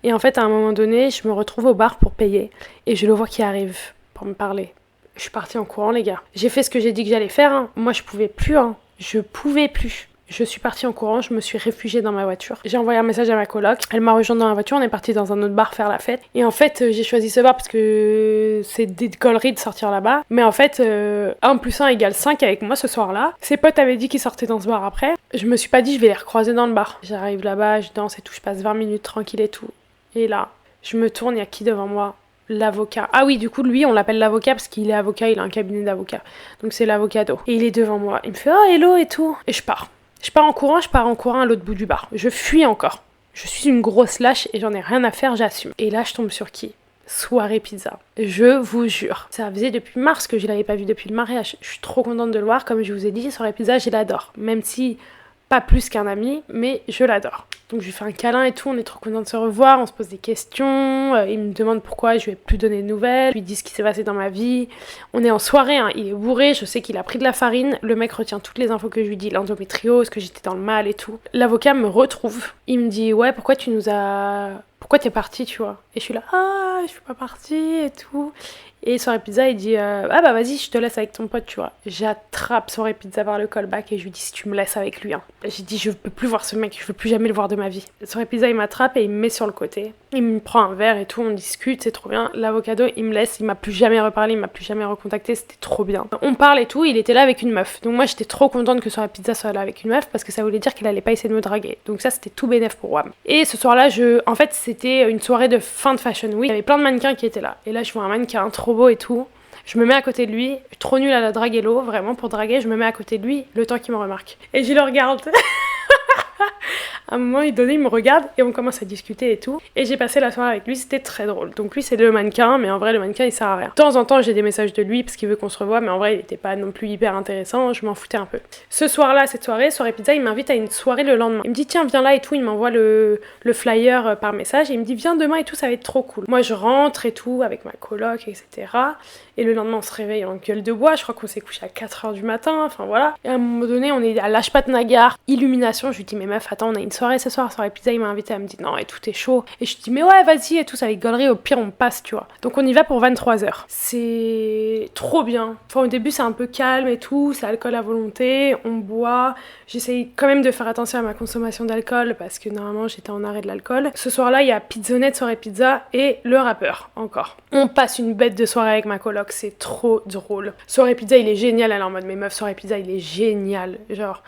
Et en fait, à un moment donné, je me retrouve au bar pour payer. Et je le vois qui arrive pour me parler. Je suis partie en courant, les gars. J'ai fait ce que j'ai dit que j'allais faire. Hein. Moi, je pouvais plus. Hein. Je pouvais plus. Je suis partie en courant, je me suis réfugiée dans ma voiture. J'ai envoyé un message à ma coloc, elle m'a rejoint dans la voiture, on est parti dans un autre bar faire la fête. Et en fait, j'ai choisi ce bar parce que c'est des gauleries de sortir là-bas. Mais en fait, 1 + 1 = 5 avec moi ce soir-là. Ses potes avaient dit qu'ils sortaient dans ce bar après. Je me suis pas dit, je vais les recroiser dans le bar. J'arrive là-bas, je danse et tout, je passe 20 minutes tranquille et tout. Et là, je me tourne, il y a qui devant moi? L'avocat. Ah oui, du coup, lui, on l'appelle l'avocat parce qu'il est avocat, il a un cabinet d'avocat. Donc c'est l'avocado. Et il est devant moi. Il me fait, oh, hello et tout. Et je pars. Je pars en courant à l'autre bout du bar. Je fuis encore. Je suis une grosse lâche et j'en ai rien à faire, j'assume. Et là, je tombe sur qui? Soirée pizza. Je vous jure. Ça faisait depuis mars que je l'avais pas vu depuis le mariage. Je suis trop contente de le voir. Comme je vous ai dit, Soirée pizza, je l'adore. Même si pas plus qu'un ami, mais je l'adore. Donc je lui fais un câlin et tout, on est trop contents de se revoir, on se pose des questions, il me demande pourquoi je lui ai plus donné de nouvelles, je lui dis ce qui s'est passé dans ma vie. On est en soirée, hein, il est bourré, je sais qu'il a pris de la farine, le mec retient toutes les infos que je lui dis, l'endométriose, que j'étais dans le mal et tout. L'avocat me retrouve, il me dit ouais, pourquoi t'es partie, tu vois? Et je suis là, ah, je suis pas partie et tout. Et Soirée Pizza, il dit ah bah vas-y, je te laisse avec ton pote, tu vois. J'attrape Soirée Pizza par le callback et je lui dis si tu me laisses avec lui. Hein. J'ai dit je peux plus voir ce mec, je veux plus jamais le voir de ma vie. Soirée Pizza, il m'attrape et il me met sur le côté. Il me prend un verre et tout, on discute, c'est trop bien. L'avocado, il me laisse, il m'a plus jamais reparlé, il m'a plus jamais recontacté, c'était trop bien. On parle et tout, il était là avec une meuf. Donc moi j'étais trop contente que Soirée Pizza soit là avec une meuf parce que ça voulait dire qu'il allait pas essayer de me draguer. Donc ça c'était tout bénef pour WAM. Et ce soir-là, en fait c'était une soirée de fin de Fashion Week. Il y avait plein de mannequins qui étaient là. Et là je vois un mannequin trop beau et tout. Je me mets à côté de lui, trop nulle à la draguer l'eau, vraiment pour draguer, je me mets à côté de lui, le temps qu'il me remarque. Et je le regarde. À un moment donné, il me regarde et on commence à discuter et tout. Et j'ai passé la soirée avec lui, c'était très drôle. Donc lui, c'est le mannequin, mais en vrai, le mannequin, il sert à rien. De temps en temps, j'ai des messages de lui parce qu'il veut qu'on se revoie, mais en vrai, il était pas non plus hyper intéressant, je m'en foutais un peu. Ce soir-là, cette soirée pizza, il m'invite à une soirée le lendemain. Il me dit, tiens, viens là et tout, il m'envoie le flyer par message et il me dit, viens demain et tout, ça va être trop cool. Moi, je rentre et tout, avec ma coloc, etc. Et le lendemain, on se réveille en gueule de bois, je crois qu'on s'est couché à 4h du matin, enfin voilà. Et à un moment donné, on est à Lâche-Pas de Nagar, illumination, je lui dis, mais meuf, attends, on a une soirée ce soir, Soirée Pizza, il m'a invité, elle me dit, non, et tout est chaud. Et je dis, mais ouais, vas-y, et tout, ça va être gaulerie, au pire, on passe, tu vois. Donc on y va pour 23h. C'est trop bien. Enfin, au début, c'est un peu calme et tout, c'est alcool à volonté, on boit. J'essaye quand même de faire attention à ma consommation d'alcool, parce que normalement, j'étais en arrêt de l'alcool. Ce soir-là, il y a Pizzonette, Soirée Pizza, et le rappeur, encore. On passe une bête de soirée avec ma coloc, c'est trop drôle. Soirée Pizza, il est génial, elle est en mode, mais meuf, Soirée Pizza, il est génial. Genre,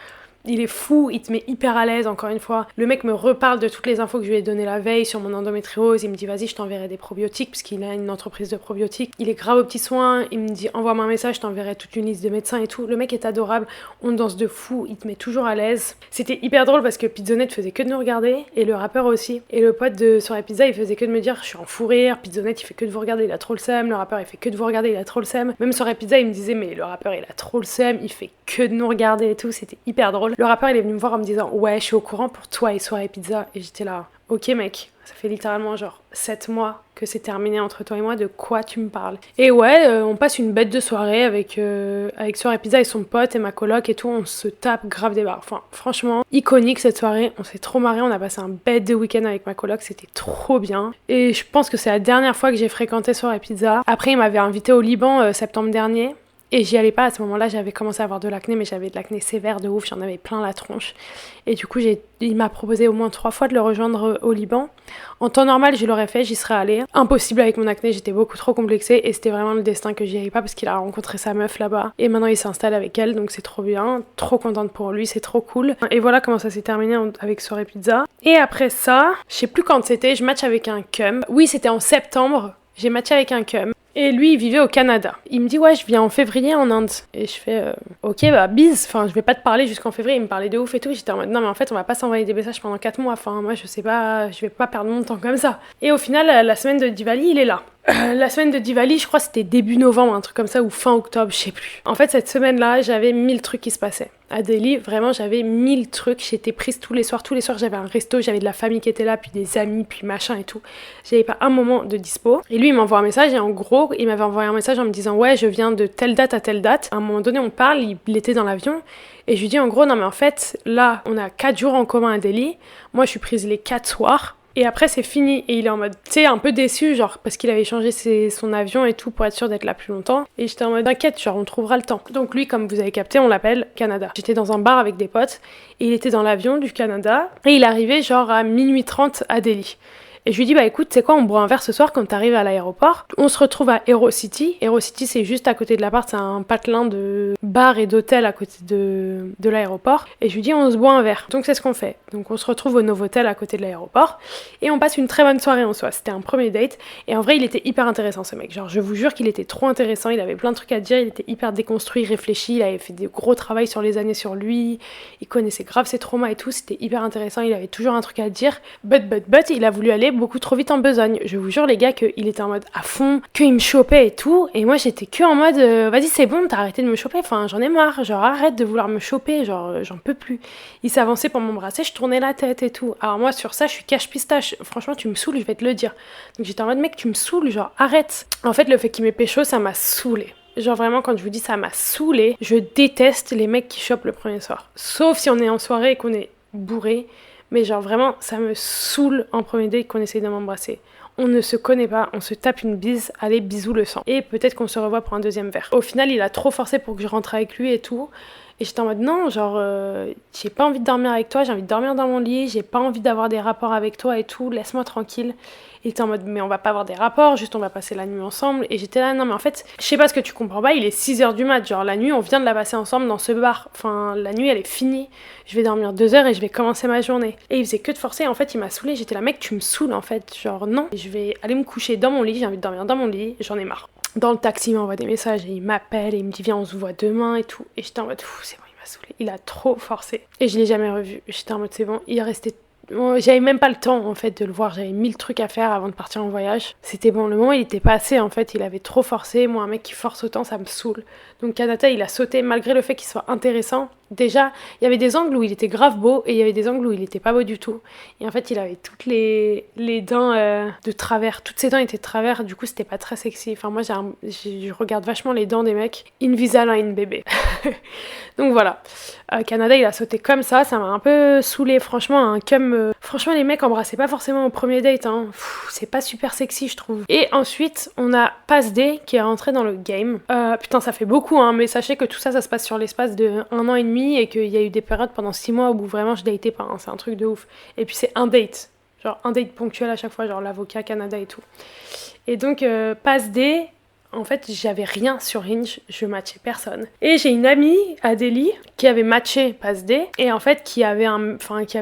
il est fou, il te met hyper à l'aise, encore une fois. Le mec me reparle de toutes les infos que je lui ai données la veille sur mon endométriose. Il me dit, vas-y, je t'enverrai des probiotiques, parce qu'il a une entreprise de probiotiques. Il est grave aux petits soins. Il me dit, envoie-moi un message, je t'enverrai toute une liste de médecins et tout. Le mec est adorable. On danse de fou, il te met toujours à l'aise. C'était hyper drôle parce que Pizzonette faisait que de nous regarder, et le rappeur aussi. Et le pote de Soirée Pizza, il faisait que de me dire, je suis en fou rire. Pizzonette, il fait que de vous regarder, il a trop le seum. Le rappeur, il fait que de vous regarder, il a trop le seum. Même Soirée Pizza, il me disait, mais le rappeur, il a trop le seum, il fait que de nous regarder et tout. C'était hyper drôle. parle. Le rappeur il est venu me voir en me disant ouais je suis au courant pour toi et soirée pizza. Et j'étais là, ok mec, ça fait littéralement genre 7 mois que c'est terminé entre toi et moi, de quoi tu me parles? Et ouais, on passe une bête de soirée avec Soirée Pizza et son pote et ma coloc et tout, on se tape grave des barres. Enfin, franchement, iconique cette soirée, on s'est trop marré, on a passé un bête de week-end avec ma coloc, c'était trop bien. Et je pense que c'est la dernière fois que j'ai fréquenté Soirée Pizza. Après, il m'avait invité au Liban septembre dernier. Et j'y allais pas, à ce moment-là, j'avais commencé à avoir de l'acné, mais j'avais de l'acné sévère de ouf, j'en avais plein la tronche. Et du coup, il m'a proposé au moins 3 fois de le rejoindre au Liban. En temps normal, je l'aurais fait, j'y serais allée. Impossible avec mon acné, j'étais beaucoup trop complexée, et c'était vraiment le destin que j'y allais pas, parce qu'il a rencontré sa meuf là-bas. Et maintenant, il s'installe avec elle, donc c'est trop bien, trop contente pour lui, c'est trop cool. Et voilà comment ça s'est terminé avec Soirée Pizza. Et après ça, je sais plus quand c'était, je match avec un cum. Oui, c'était en septembre, j'ai matché avec un cum. Et lui, il vivait au Canada. Il me dit, ouais, je viens en février en Inde. Et je fais, ok, bah, bise. Enfin, je vais pas te parler jusqu'en février. Il me parlait de ouf et tout. J'étais en mode, non, mais en fait, on va pas s'envoyer des messages pendant 4 mois. Enfin, moi, je sais pas, je vais pas perdre mon temps comme ça. Et au final, la semaine de Diwali, il est là. La semaine de Diwali, je crois que c'était début novembre, un truc comme ça, ou fin octobre, je sais plus. En fait, cette semaine-là, j'avais 1000 trucs qui se passaient. À Delhi, vraiment, j'avais 1000 trucs. J'étais prise tous les soirs. Tous les soirs, j'avais un resto, j'avais de la famille qui était là, puis des amis, puis machin et tout. J'avais pas un moment de dispo. Et lui, il m'envoie un message, et en gros, il m'avait envoyé un message en me disant, ouais, je viens de telle date à telle date. À un moment donné, on parle, il était dans l'avion. Et je lui dis, en gros, non, mais en fait, là, on a 4 jours en commun à Delhi. Moi, je suis prise les 4 soirs. Et après, c'est fini. Et il est en mode, tu sais, un peu déçu, genre, parce qu'il avait changé son avion et tout pour être sûr d'être là plus longtemps. Et j'étais en mode, t'inquiète, genre, on trouvera le temps. Donc lui, comme vous avez capté, on l'appelle Canada. J'étais dans un bar avec des potes, et il était dans l'avion du Canada, et il arrivait genre à minuit 30 à Delhi. Et je lui dis, bah écoute, c'est quoi, on boit un verre ce soir quand t'arrives à l'aéroport. On se retrouve à Aero City. Aero City, c'est juste à côté de l'appart, c'est un patelin de bars et d'hôtels à côté de l'aéroport. Et je lui dis, on se boit un verre. Donc c'est ce qu'on fait. Donc on se retrouve au Novotel à côté de l'aéroport. Et on passe une très bonne soirée en soi. C'était un premier date. Et en vrai, il était hyper intéressant ce mec. Genre, je vous jure qu'il était trop intéressant. Il avait plein de trucs à dire. Il était hyper déconstruit, réfléchi. Il avait fait des gros travail sur les années sur lui. Il connaissait grave ses traumas et tout. C'était hyper intéressant. Il avait toujours un truc à dire. But, il a voulu aller beaucoup trop vite en besogne. Je vous jure les gars qu'il était en mode à fond, qu'il me chopait et tout, et moi j'étais que en mode vas-y c'est bon, t'as arrêté de me choper, enfin j'en ai marre, genre arrête de vouloir me choper, genre j'en peux plus. Il s'avançait pour m'embrasser, je tournais la tête et tout. Alors moi sur ça je suis cache pistache, franchement tu me saoules, je vais te le dire. Donc j'étais en mode mec tu me saoules, genre arrête. En fait le fait qu'il m'ait pécho ça m'a saoulée. Genre vraiment quand je vous dis ça m'a saoulée, je déteste les mecs qui chopent le premier soir. Sauf si on est en soirée et qu'on est bourré. Mais genre vraiment, ça me saoule en premier date qu'on essaye de m'embrasser. On ne se connaît pas, on se tape une bise, allez bisous le sang. Et peut-être qu'on se revoit pour un deuxième verre. Au final, il a trop forcé pour que je rentre avec lui et tout. Et j'étais en mode non, genre j'ai pas envie de dormir avec toi, j'ai envie de dormir dans mon lit, j'ai pas envie d'avoir des rapports avec toi et tout, laisse-moi tranquille. Il était en mode mais on va pas avoir des rapports, juste on va passer la nuit ensemble. Et j'étais là non mais en fait, je sais pas ce que tu comprends pas, il est 6h du mat, genre la nuit on vient de la passer ensemble dans ce bar. Enfin la nuit elle est finie, je vais dormir 2 heures et je vais commencer ma journée. Et il faisait que de forcer, en fait il m'a saoulée, j'étais là mec tu me saoules en fait, genre non. Je vais aller me coucher dans mon lit, j'ai envie de dormir dans mon lit, j'en ai marre. Dans le taxi il m'envoie des messages et il m'appelle et il me dit viens on se voit demain et tout. Et j'étais en mode c'est bon. Il a trop forcé. Et je l'ai jamais revu. J'étais en mode c'est bon. Il restait... J'avais même pas le temps en fait de le voir. J'avais 1000 trucs à faire avant de partir en voyage. C'était bon. Le moment il était passé en fait. Il avait trop forcé. Moi un mec qui force autant ça me saoule. Donc Kanata il a sauté malgré le fait qu'il soit intéressant. Déjà il y avait des angles où il était grave beau et il y avait des angles où il était pas beau du tout. Et en fait il avait toutes les dents de travers. Toutes ses dents étaient de travers. Du coup c'était pas très sexy. Enfin moi je regarde vachement les dents des mecs. Invisalign bébé. Donc voilà. Canada il a sauté comme ça m'a un peu saoulé franchement franchement les mecs embrassaient pas forcément au premier date hein. C'est pas super sexy je trouve. Et ensuite on a Pass Day qui est rentré dans le game. Putain ça fait beaucoup hein, mais sachez que tout ça se passe sur l'espace de 1 an et demi et qu'il y a eu des périodes pendant 6 mois où vraiment je datais pas hein. C'est un truc de ouf. Et puis c'est un date, genre un date ponctuel à chaque fois, genre l'avocat Canada et tout. Et donc Pass Day, en fait, j'avais rien sur Hinge, je matchais personne. Et j'ai une amie à Delhi qui avait matché Pass Day et en fait qui avait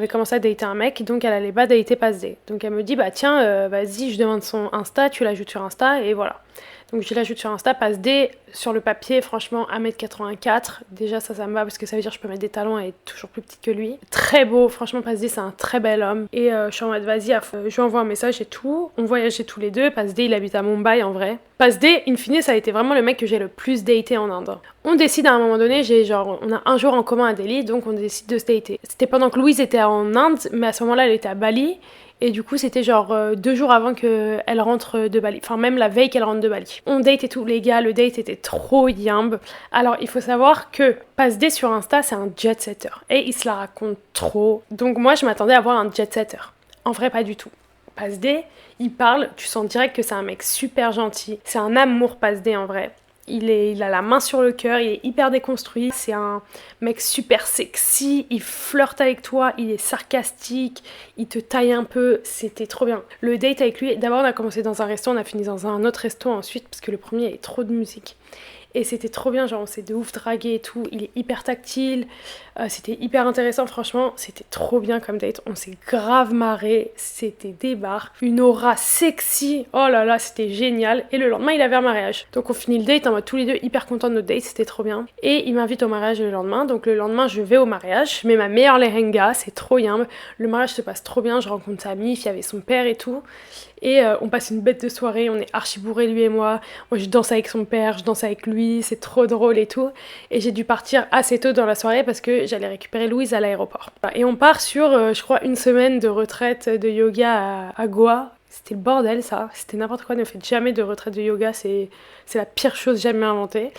commencé à dater un mec, donc elle allait pas dater Pass Day. Donc elle me dit bah tiens, vas-y, je demande son Insta, tu l'ajoutes sur Insta et voilà. Donc je l'ajoute sur Insta. Passe D, sur le papier, franchement 1m84. Déjà ça me va parce que ça veut dire que je peux mettre des talons et être toujours plus petite que lui. Très beau, franchement Passe D c'est un très bel homme. Et je suis en mode vas-y, je lui envoie un message et tout. On voyageait tous les deux. Passe D il habite à Mumbai en vrai. Passe D, in fine, ça a été vraiment le mec que j'ai le plus daté en Inde. On décide à un moment donné, on a un jour en commun à Delhi, donc on décide de se dater. C'était pendant que Louise était en Inde, mais à ce moment-là elle était à Bali. Et du coup, c'était genre 2 jours avant qu'elle rentre de Bali. Enfin, même la veille qu'elle rentre de Bali. On date et tout, les gars, le date était trop yimbe. Alors, il faut savoir que Passe D sur Insta, c'est un jet-setter. Et il se la raconte trop. Donc moi, je m'attendais à voir un jet-setter. En vrai, pas du tout. Passe D, il parle, tu sens direct que c'est un mec super gentil. C'est un amour Passe D en vrai. Il a la main sur le cœur, il est hyper déconstruit, c'est un mec super sexy, il flirte avec toi, il est sarcastique, il te taille un peu, c'était trop bien. Le date avec lui, d'abord on a commencé dans un resto, on a fini dans un autre resto ensuite parce que le premier avait trop de musique. Et c'était trop bien, genre on s'est de ouf dragué et tout, il est hyper tactile, c'était hyper intéressant, franchement, c'était trop bien comme date, on s'est grave marré, c'était des bars, une aura sexy, oh là là, c'était génial, et le lendemain il avait un mariage. Donc on finit le date en mode tous les deux hyper contents de notre date, c'était trop bien. Et il m'invite au mariage le lendemain, donc le lendemain je vais au mariage, je mets ma meilleure lehenga, c'est trop yimbe, le mariage se passe trop bien, je rencontre sa mif, il y avait son père et tout. Et on passe une bête de soirée, on est archi bourrés lui et moi. Moi je danse avec son père, je danse avec lui, c'est trop drôle et tout. Et j'ai dû partir assez tôt dans la soirée parce que j'allais récupérer Louise à l'aéroport. Et on part sur, je crois, une semaine de retraite de yoga à Goa. C'était le bordel ça, c'était n'importe quoi, ne faites jamais de retraite de yoga, c'est la pire chose jamais inventée.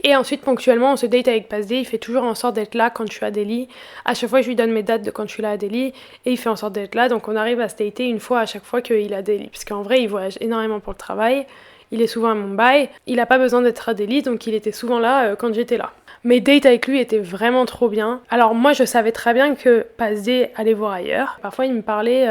Et ensuite ponctuellement on se date avec Passe D, il fait toujours en sorte d'être là quand je suis à Delhi. À chaque fois je lui donne mes dates de quand je suis là à Delhi et il fait en sorte d'être là, donc on arrive à se dater une fois à chaque fois qu'il est à Delhi. Parce qu'en vrai il voyage énormément pour le travail, il est souvent à Mumbai, il a pas besoin d'être à Delhi donc il était souvent là quand j'étais là. Mes dates avec lui étaient vraiment trop bien. Alors moi je savais très bien que Passe D allait voir ailleurs. Parfois il me parlait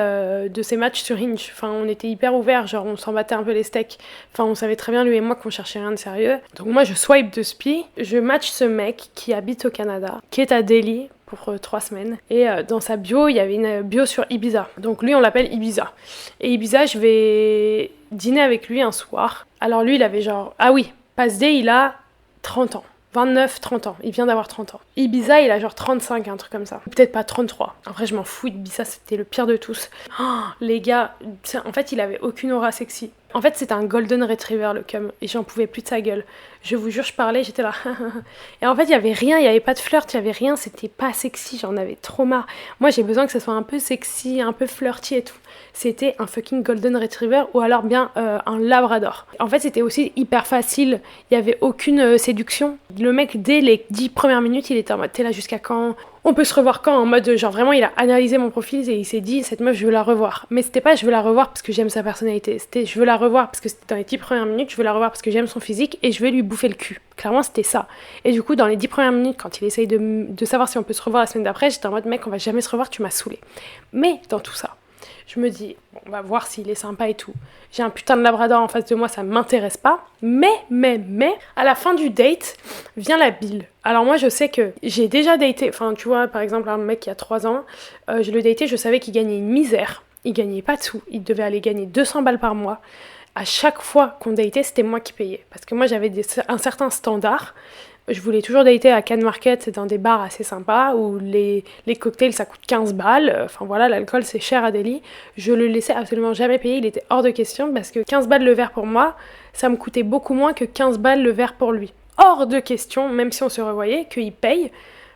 de ses matchs sur Hinge. Enfin on était hyper ouverts, genre on s'en battait un peu les steaks. Enfin on savait très bien lui et moi qu'on cherchait rien de sérieux. Donc moi je swipe de spi, je match ce mec qui habite au Canada, qui est à Delhi pour 3 semaines. Et dans sa bio il y avait une bio sur Ibiza. Donc lui on l'appelle Ibiza. Et Ibiza je vais dîner avec lui un soir. Alors lui il avait genre... Ah oui, Passe D il a 30 ans. 29, 30 ans. Il vient d'avoir 30 ans. Ibiza, il a genre 35, un truc comme ça. Peut-être pas 33. En vrai, je m'en fous. Ibiza, c'était le pire de tous. Oh, les gars, en fait, il avait aucune aura sexy. En fait, c'était un golden retriever, le cum. Et j'en pouvais plus de sa gueule. Je vous jure, je parlais, j'étais là. Et en fait, il y avait rien, il y avait pas de flirt, il y avait rien. C'était pas sexy, j'en avais trop marre. Moi, j'ai besoin que ça soit un peu sexy, un peu flirty et tout. C'était un fucking golden retriever ou alors bien un labrador. En fait, c'était aussi hyper facile. Il y avait aucune séduction. Le mec, dès les 10 premières minutes, il était en mode t'es là jusqu'à quand ? On peut se revoir quand ? En mode genre vraiment, il a analysé mon profil et il s'est dit cette meuf, je veux la revoir. Mais c'était pas je veux la revoir parce que j'aime sa personnalité. C'était je veux la revoir parce que c'était dans les 10 premières minutes, je veux la revoir parce que j'aime son physique et je vais lui bouffer le cul. Clairement, c'était ça. Et du coup, dans les 10 premières minutes, quand il essaye de savoir si on peut se revoir la semaine d'après, j'étais en mode mec, on va jamais se revoir, tu m'as saoulé. Mais dans tout ça, je me dis, bon, on va voir s'il est sympa et tout. J'ai un putain de labrador en face de moi, ça m'intéresse pas. Mais, à la fin du date, vient la bile. Alors moi, je sais que j'ai déjà daté, enfin, tu vois, par exemple, un mec qui a 3 ans, je le datais, je savais qu'il gagnait une misère. Il gagnait pas de sous. Il devait aller gagner 200 balles par mois. À chaque fois qu'on datait, c'était moi qui payais. Parce que moi, j'avais un certain standard. Je voulais toujours dater à Cannes Market dans des bars assez sympas où les cocktails ça coûte 15 balles. Enfin voilà, l'alcool c'est cher à Delhi. Je le laissais absolument jamais payer, il était hors de question parce que 15 balles le verre pour moi, ça me coûtait beaucoup moins que 15 balles le verre pour lui. Hors de question, même si on se revoyait, qu'il paye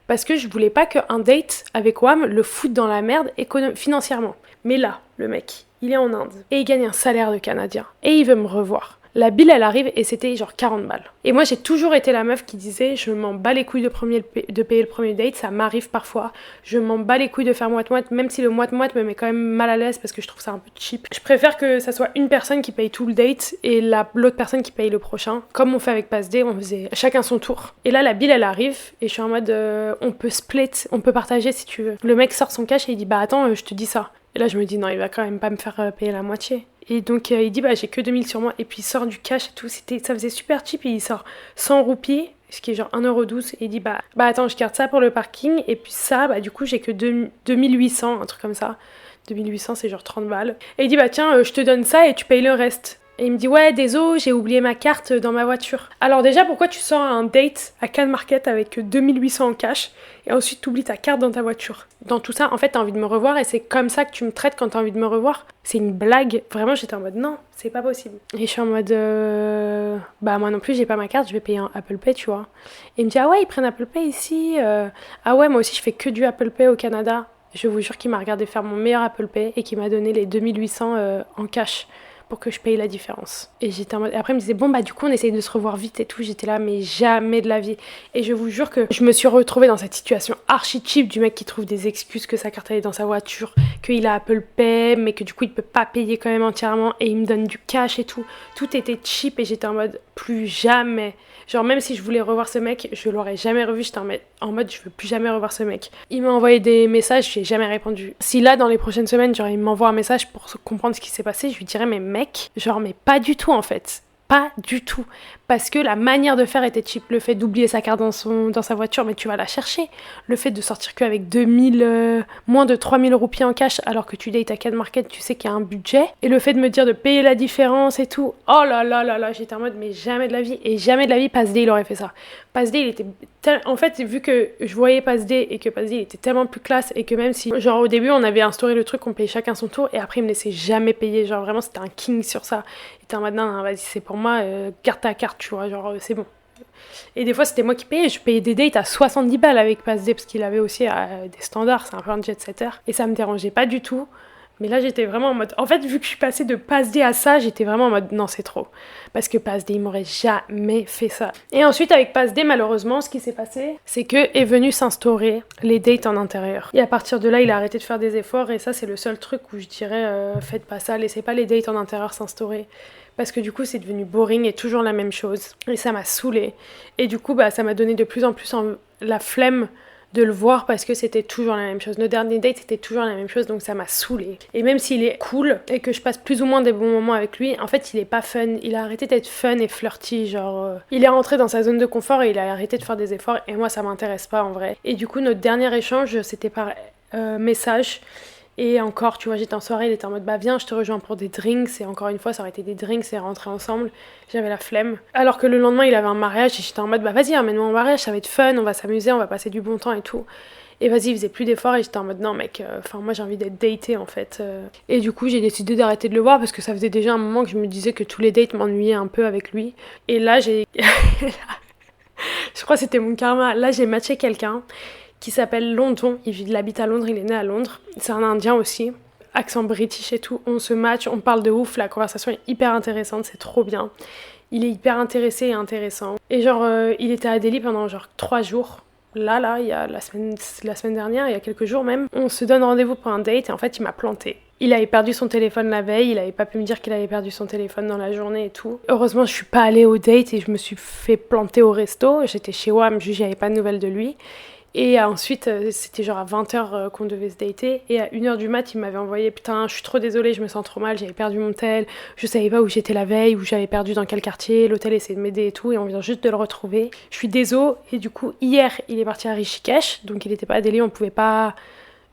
parce que je voulais pas qu'un date avec Wham le foute dans la merde financièrement. Mais là, le mec, il est en Inde et il gagne un salaire de Canadien et il veut me revoir. La bille elle arrive et c'était genre 40 balles. Et moi j'ai toujours été la meuf qui disait je m'en bats les couilles de payer le premier date, ça m'arrive parfois. Je m'en bats les couilles de faire moite-moite, même si le moite-moite me met quand même mal à l'aise parce que je trouve ça un peu cheap. Je préfère que ça soit une personne qui paye tout le date et l'autre personne qui paye le prochain. Comme on fait avec Passe D, on faisait chacun son tour. Et là la bille elle arrive et je suis en mode on peut split, on peut partager si tu veux. Le mec sort son cash et il dit bah attends je te dis ça. Et là je me dis non il va quand même pas me faire payer la moitié. Et donc il dit bah j'ai que 2000 sur moi et puis il sort du cash et tout, ça faisait super cheap et il sort 100 roupies, ce qui est genre 1,12€ et il dit bah attends je garde ça pour le parking et puis ça bah du coup j'ai que 2800, un truc comme ça. 2800 c'est genre 30 balles. Et il dit bah tiens je te donne ça et tu payes le reste. Et il me dit ouais, désolé, j'ai oublié ma carte dans ma voiture. Alors déjà, pourquoi tu sors à un date à Cannes Market avec 2800 en cash et ensuite tu oublies ta carte dans ta voiture? Dans tout ça, en fait, t'as envie de me revoir et c'est comme ça que tu me traites quand t'as envie de me revoir? C'est une blague. Vraiment, j'étais en mode non, c'est pas possible. Et je suis en mode bah moi non plus, j'ai pas ma carte, je vais payer un Apple Pay, tu vois. Et il me dit ah ouais, ils prennent Apple Pay ici. Ah ouais, moi aussi, je fais que du Apple Pay au Canada. Je vous jure qu'il m'a regardé faire mon meilleur Apple Pay et qu'il m'a donné les 2800 en cash pour que je paye la différence. Et j'étais en mode... Après, il me disait, bon, bah du coup, on essaye de se revoir vite et tout. J'étais là, mais jamais de la vie. Et je vous jure que je me suis retrouvée dans cette situation archi cheap du mec qui trouve des excuses que sa carte elle est dans sa voiture, qu'il a Apple Pay, mais que du coup, il peut pas payer quand même entièrement et il me donne du cash et tout. Tout était cheap et j'étais en mode, plus jamais. Genre, même si je voulais revoir ce mec, je l'aurais jamais revu. J'étais en mode, je veux plus jamais revoir ce mec. Il m'a envoyé des messages, je lui ai jamais répondu. Si là, dans les prochaines semaines, genre, il m'envoie un message pour comprendre ce qui s'est passé, je lui dirais, mais mec, genre, mais pas du tout en fait. Pas du tout. Parce que la manière de faire était cheap. Le fait d'oublier sa carte dans sa voiture, mais tu vas la chercher. Le fait de sortir qu'avec moins de 3000 roupies en cash, alors que tu dates à Cannes Market, tu sais qu'il y a un budget. Et le fait de me dire de payer la différence et tout. Oh là là là là, j'étais en mode, mais jamais de la vie. Et jamais de la vie, Pasdé, il aurait fait ça. Pasdé, il était en fait, vu que je voyais Pasdé et que Pasdé, il était tellement plus classe et que même si, genre au début, on avait instauré le truc, on payait chacun son tour et après, il me laissait jamais payer. Genre vraiment, c'était un king sur ça. Il était en mode, non, vas-y, c'est pour moi, garde ta carte, tu vois, genre c'est bon. Et des fois, c'était moi qui payais. Je payais des dates à 70 balles avec Pasdé parce qu'il avait aussi des standards, c'est un peu un jet-setter. Et ça me dérangeait pas du tout. Mais là, j'étais vraiment en mode... En fait, vu que je suis passée de Pasdé à ça, j'étais vraiment en mode non, c'est trop. Parce que Pasdé, il m'aurait jamais fait ça. Et ensuite, avec Pasdé, malheureusement, ce qui s'est passé, c'est que est venu s'instaurer les dates en intérieur. Et à partir de là, il a arrêté de faire des efforts. Et ça, c'est le seul truc où je dirais faites pas ça, laissez pas les dates en intérieur s'instaurer. Parce que du coup, c'est devenu boring et toujours la même chose. Et ça m'a saoulée. Et du coup, bah, ça m'a donné de plus en plus la flemme de le voir parce que c'était toujours la même chose. Nos derniers dates, c'était toujours la même chose, donc ça m'a saoulée. Et même s'il est cool et que je passe plus ou moins des bons moments avec lui, en fait, il est pas fun. Il a arrêté d'être fun et flirty, genre... Il est rentré dans sa zone de confort et il a arrêté de faire des efforts et moi, ça m'intéresse pas en vrai. Et du coup, notre dernier échange, c'était par message. Et encore, tu vois, j'étais en soirée, il était en mode bah viens, je te rejoins pour des drinks. Et encore une fois, ça aurait été des drinks et rentrer ensemble. J'avais la flemme. Alors que le lendemain, il avait un mariage et j'étais en mode bah vas-y, emmène-moi au mariage, ça va être fun, on va s'amuser, on va passer du bon temps et tout. Et vas-y, il faisait plus d'efforts et j'étais en mode non mec, moi j'ai envie d'être datée en fait. Et du coup, j'ai décidé d'arrêter de le voir parce que ça faisait déjà un moment que je me disais que tous les dates m'ennuyaient un peu avec lui. Et là, je crois que c'était mon karma. Là, j'ai matché quelqu'un qui s'appelle London, il habite à Londres, il est né à Londres, c'est un Indien aussi, accent british et tout, on se match, on parle de ouf, la conversation est hyper intéressante, c'est trop bien, il est hyper intéressé et intéressant, et genre il était à Delhi pendant genre 3 jours, là, il y a la semaine dernière, il y a quelques jours même, on se donne rendez-vous pour un date et en fait il m'a planté. Il avait perdu son téléphone la veille, il avait pas pu me dire qu'il avait perdu son téléphone dans la journée et tout. Heureusement, je suis pas allée au date et je me suis fait planter au resto, j'étais chez WAM, j'avais pas de nouvelles de lui. Et ensuite, c'était genre à 20h qu'on devait se dater. Et à 1h du mat, il m'avait envoyé « Putain, je suis trop désolée, je me sens trop mal, j'avais perdu mon tel. Je savais pas où j'étais la veille, où j'avais perdu dans quel quartier. L'hôtel essayait de m'aider et tout. Et on vient juste de le retrouver. Je suis désolée. » Et du coup, hier, il est parti à Rishikesh. Donc il était pas à Delhi, on pouvait pas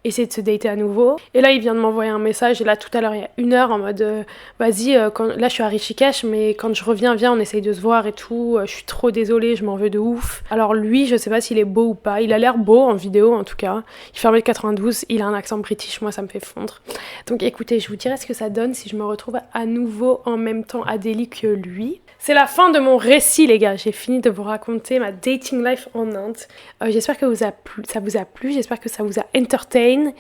essayer de se dater à nouveau. Et là, il vient de m'envoyer un message, et là, tout à l'heure, il y a 1 heure, en mode vas-y, là, je suis à Rishikesh, mais quand je reviens, viens, on essaye de se voir et tout. Je suis trop désolée, je m'en veux de ouf. Alors lui, je sais pas s'il est beau ou pas. Il a l'air beau en vidéo, en tout cas. Il fait 1m92, il a un accent british, moi, ça me fait fondre. Donc écoutez, je vous dirai ce que ça donne si je me retrouve à nouveau en même temps à Delhi que lui. C'est la fin de mon récit, les gars. J'ai fini de vous raconter ma dating life en Inde. J'espère que ça vous a plu. J'espère que ça vous a entertain.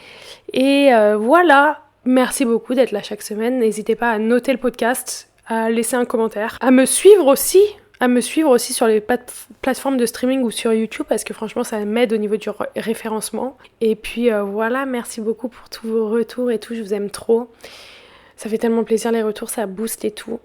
Et voilà. Merci beaucoup d'être là chaque semaine. N'hésitez pas à noter le podcast, à laisser un commentaire, à me suivre aussi sur les plateformes de streaming ou sur YouTube parce que franchement ça m'aide au niveau du référencement. Et puis voilà, merci beaucoup pour tous vos retours et tout. Je vous aime trop. Ça fait tellement plaisir les retours, ça booste et tout.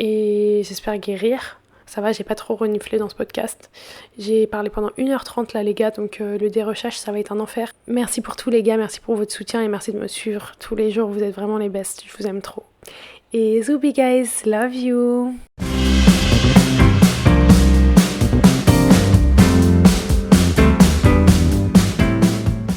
Et j'espère guérir. Ça va, j'ai pas trop reniflé dans ce podcast. J'ai parlé pendant 1h30 là les gars, donc le dérochage ça va être un enfer. Merci pour tout les gars, merci pour votre soutien et merci de me suivre tous les jours, vous êtes vraiment les best, je vous aime trop. Et Zoubi guys, love you.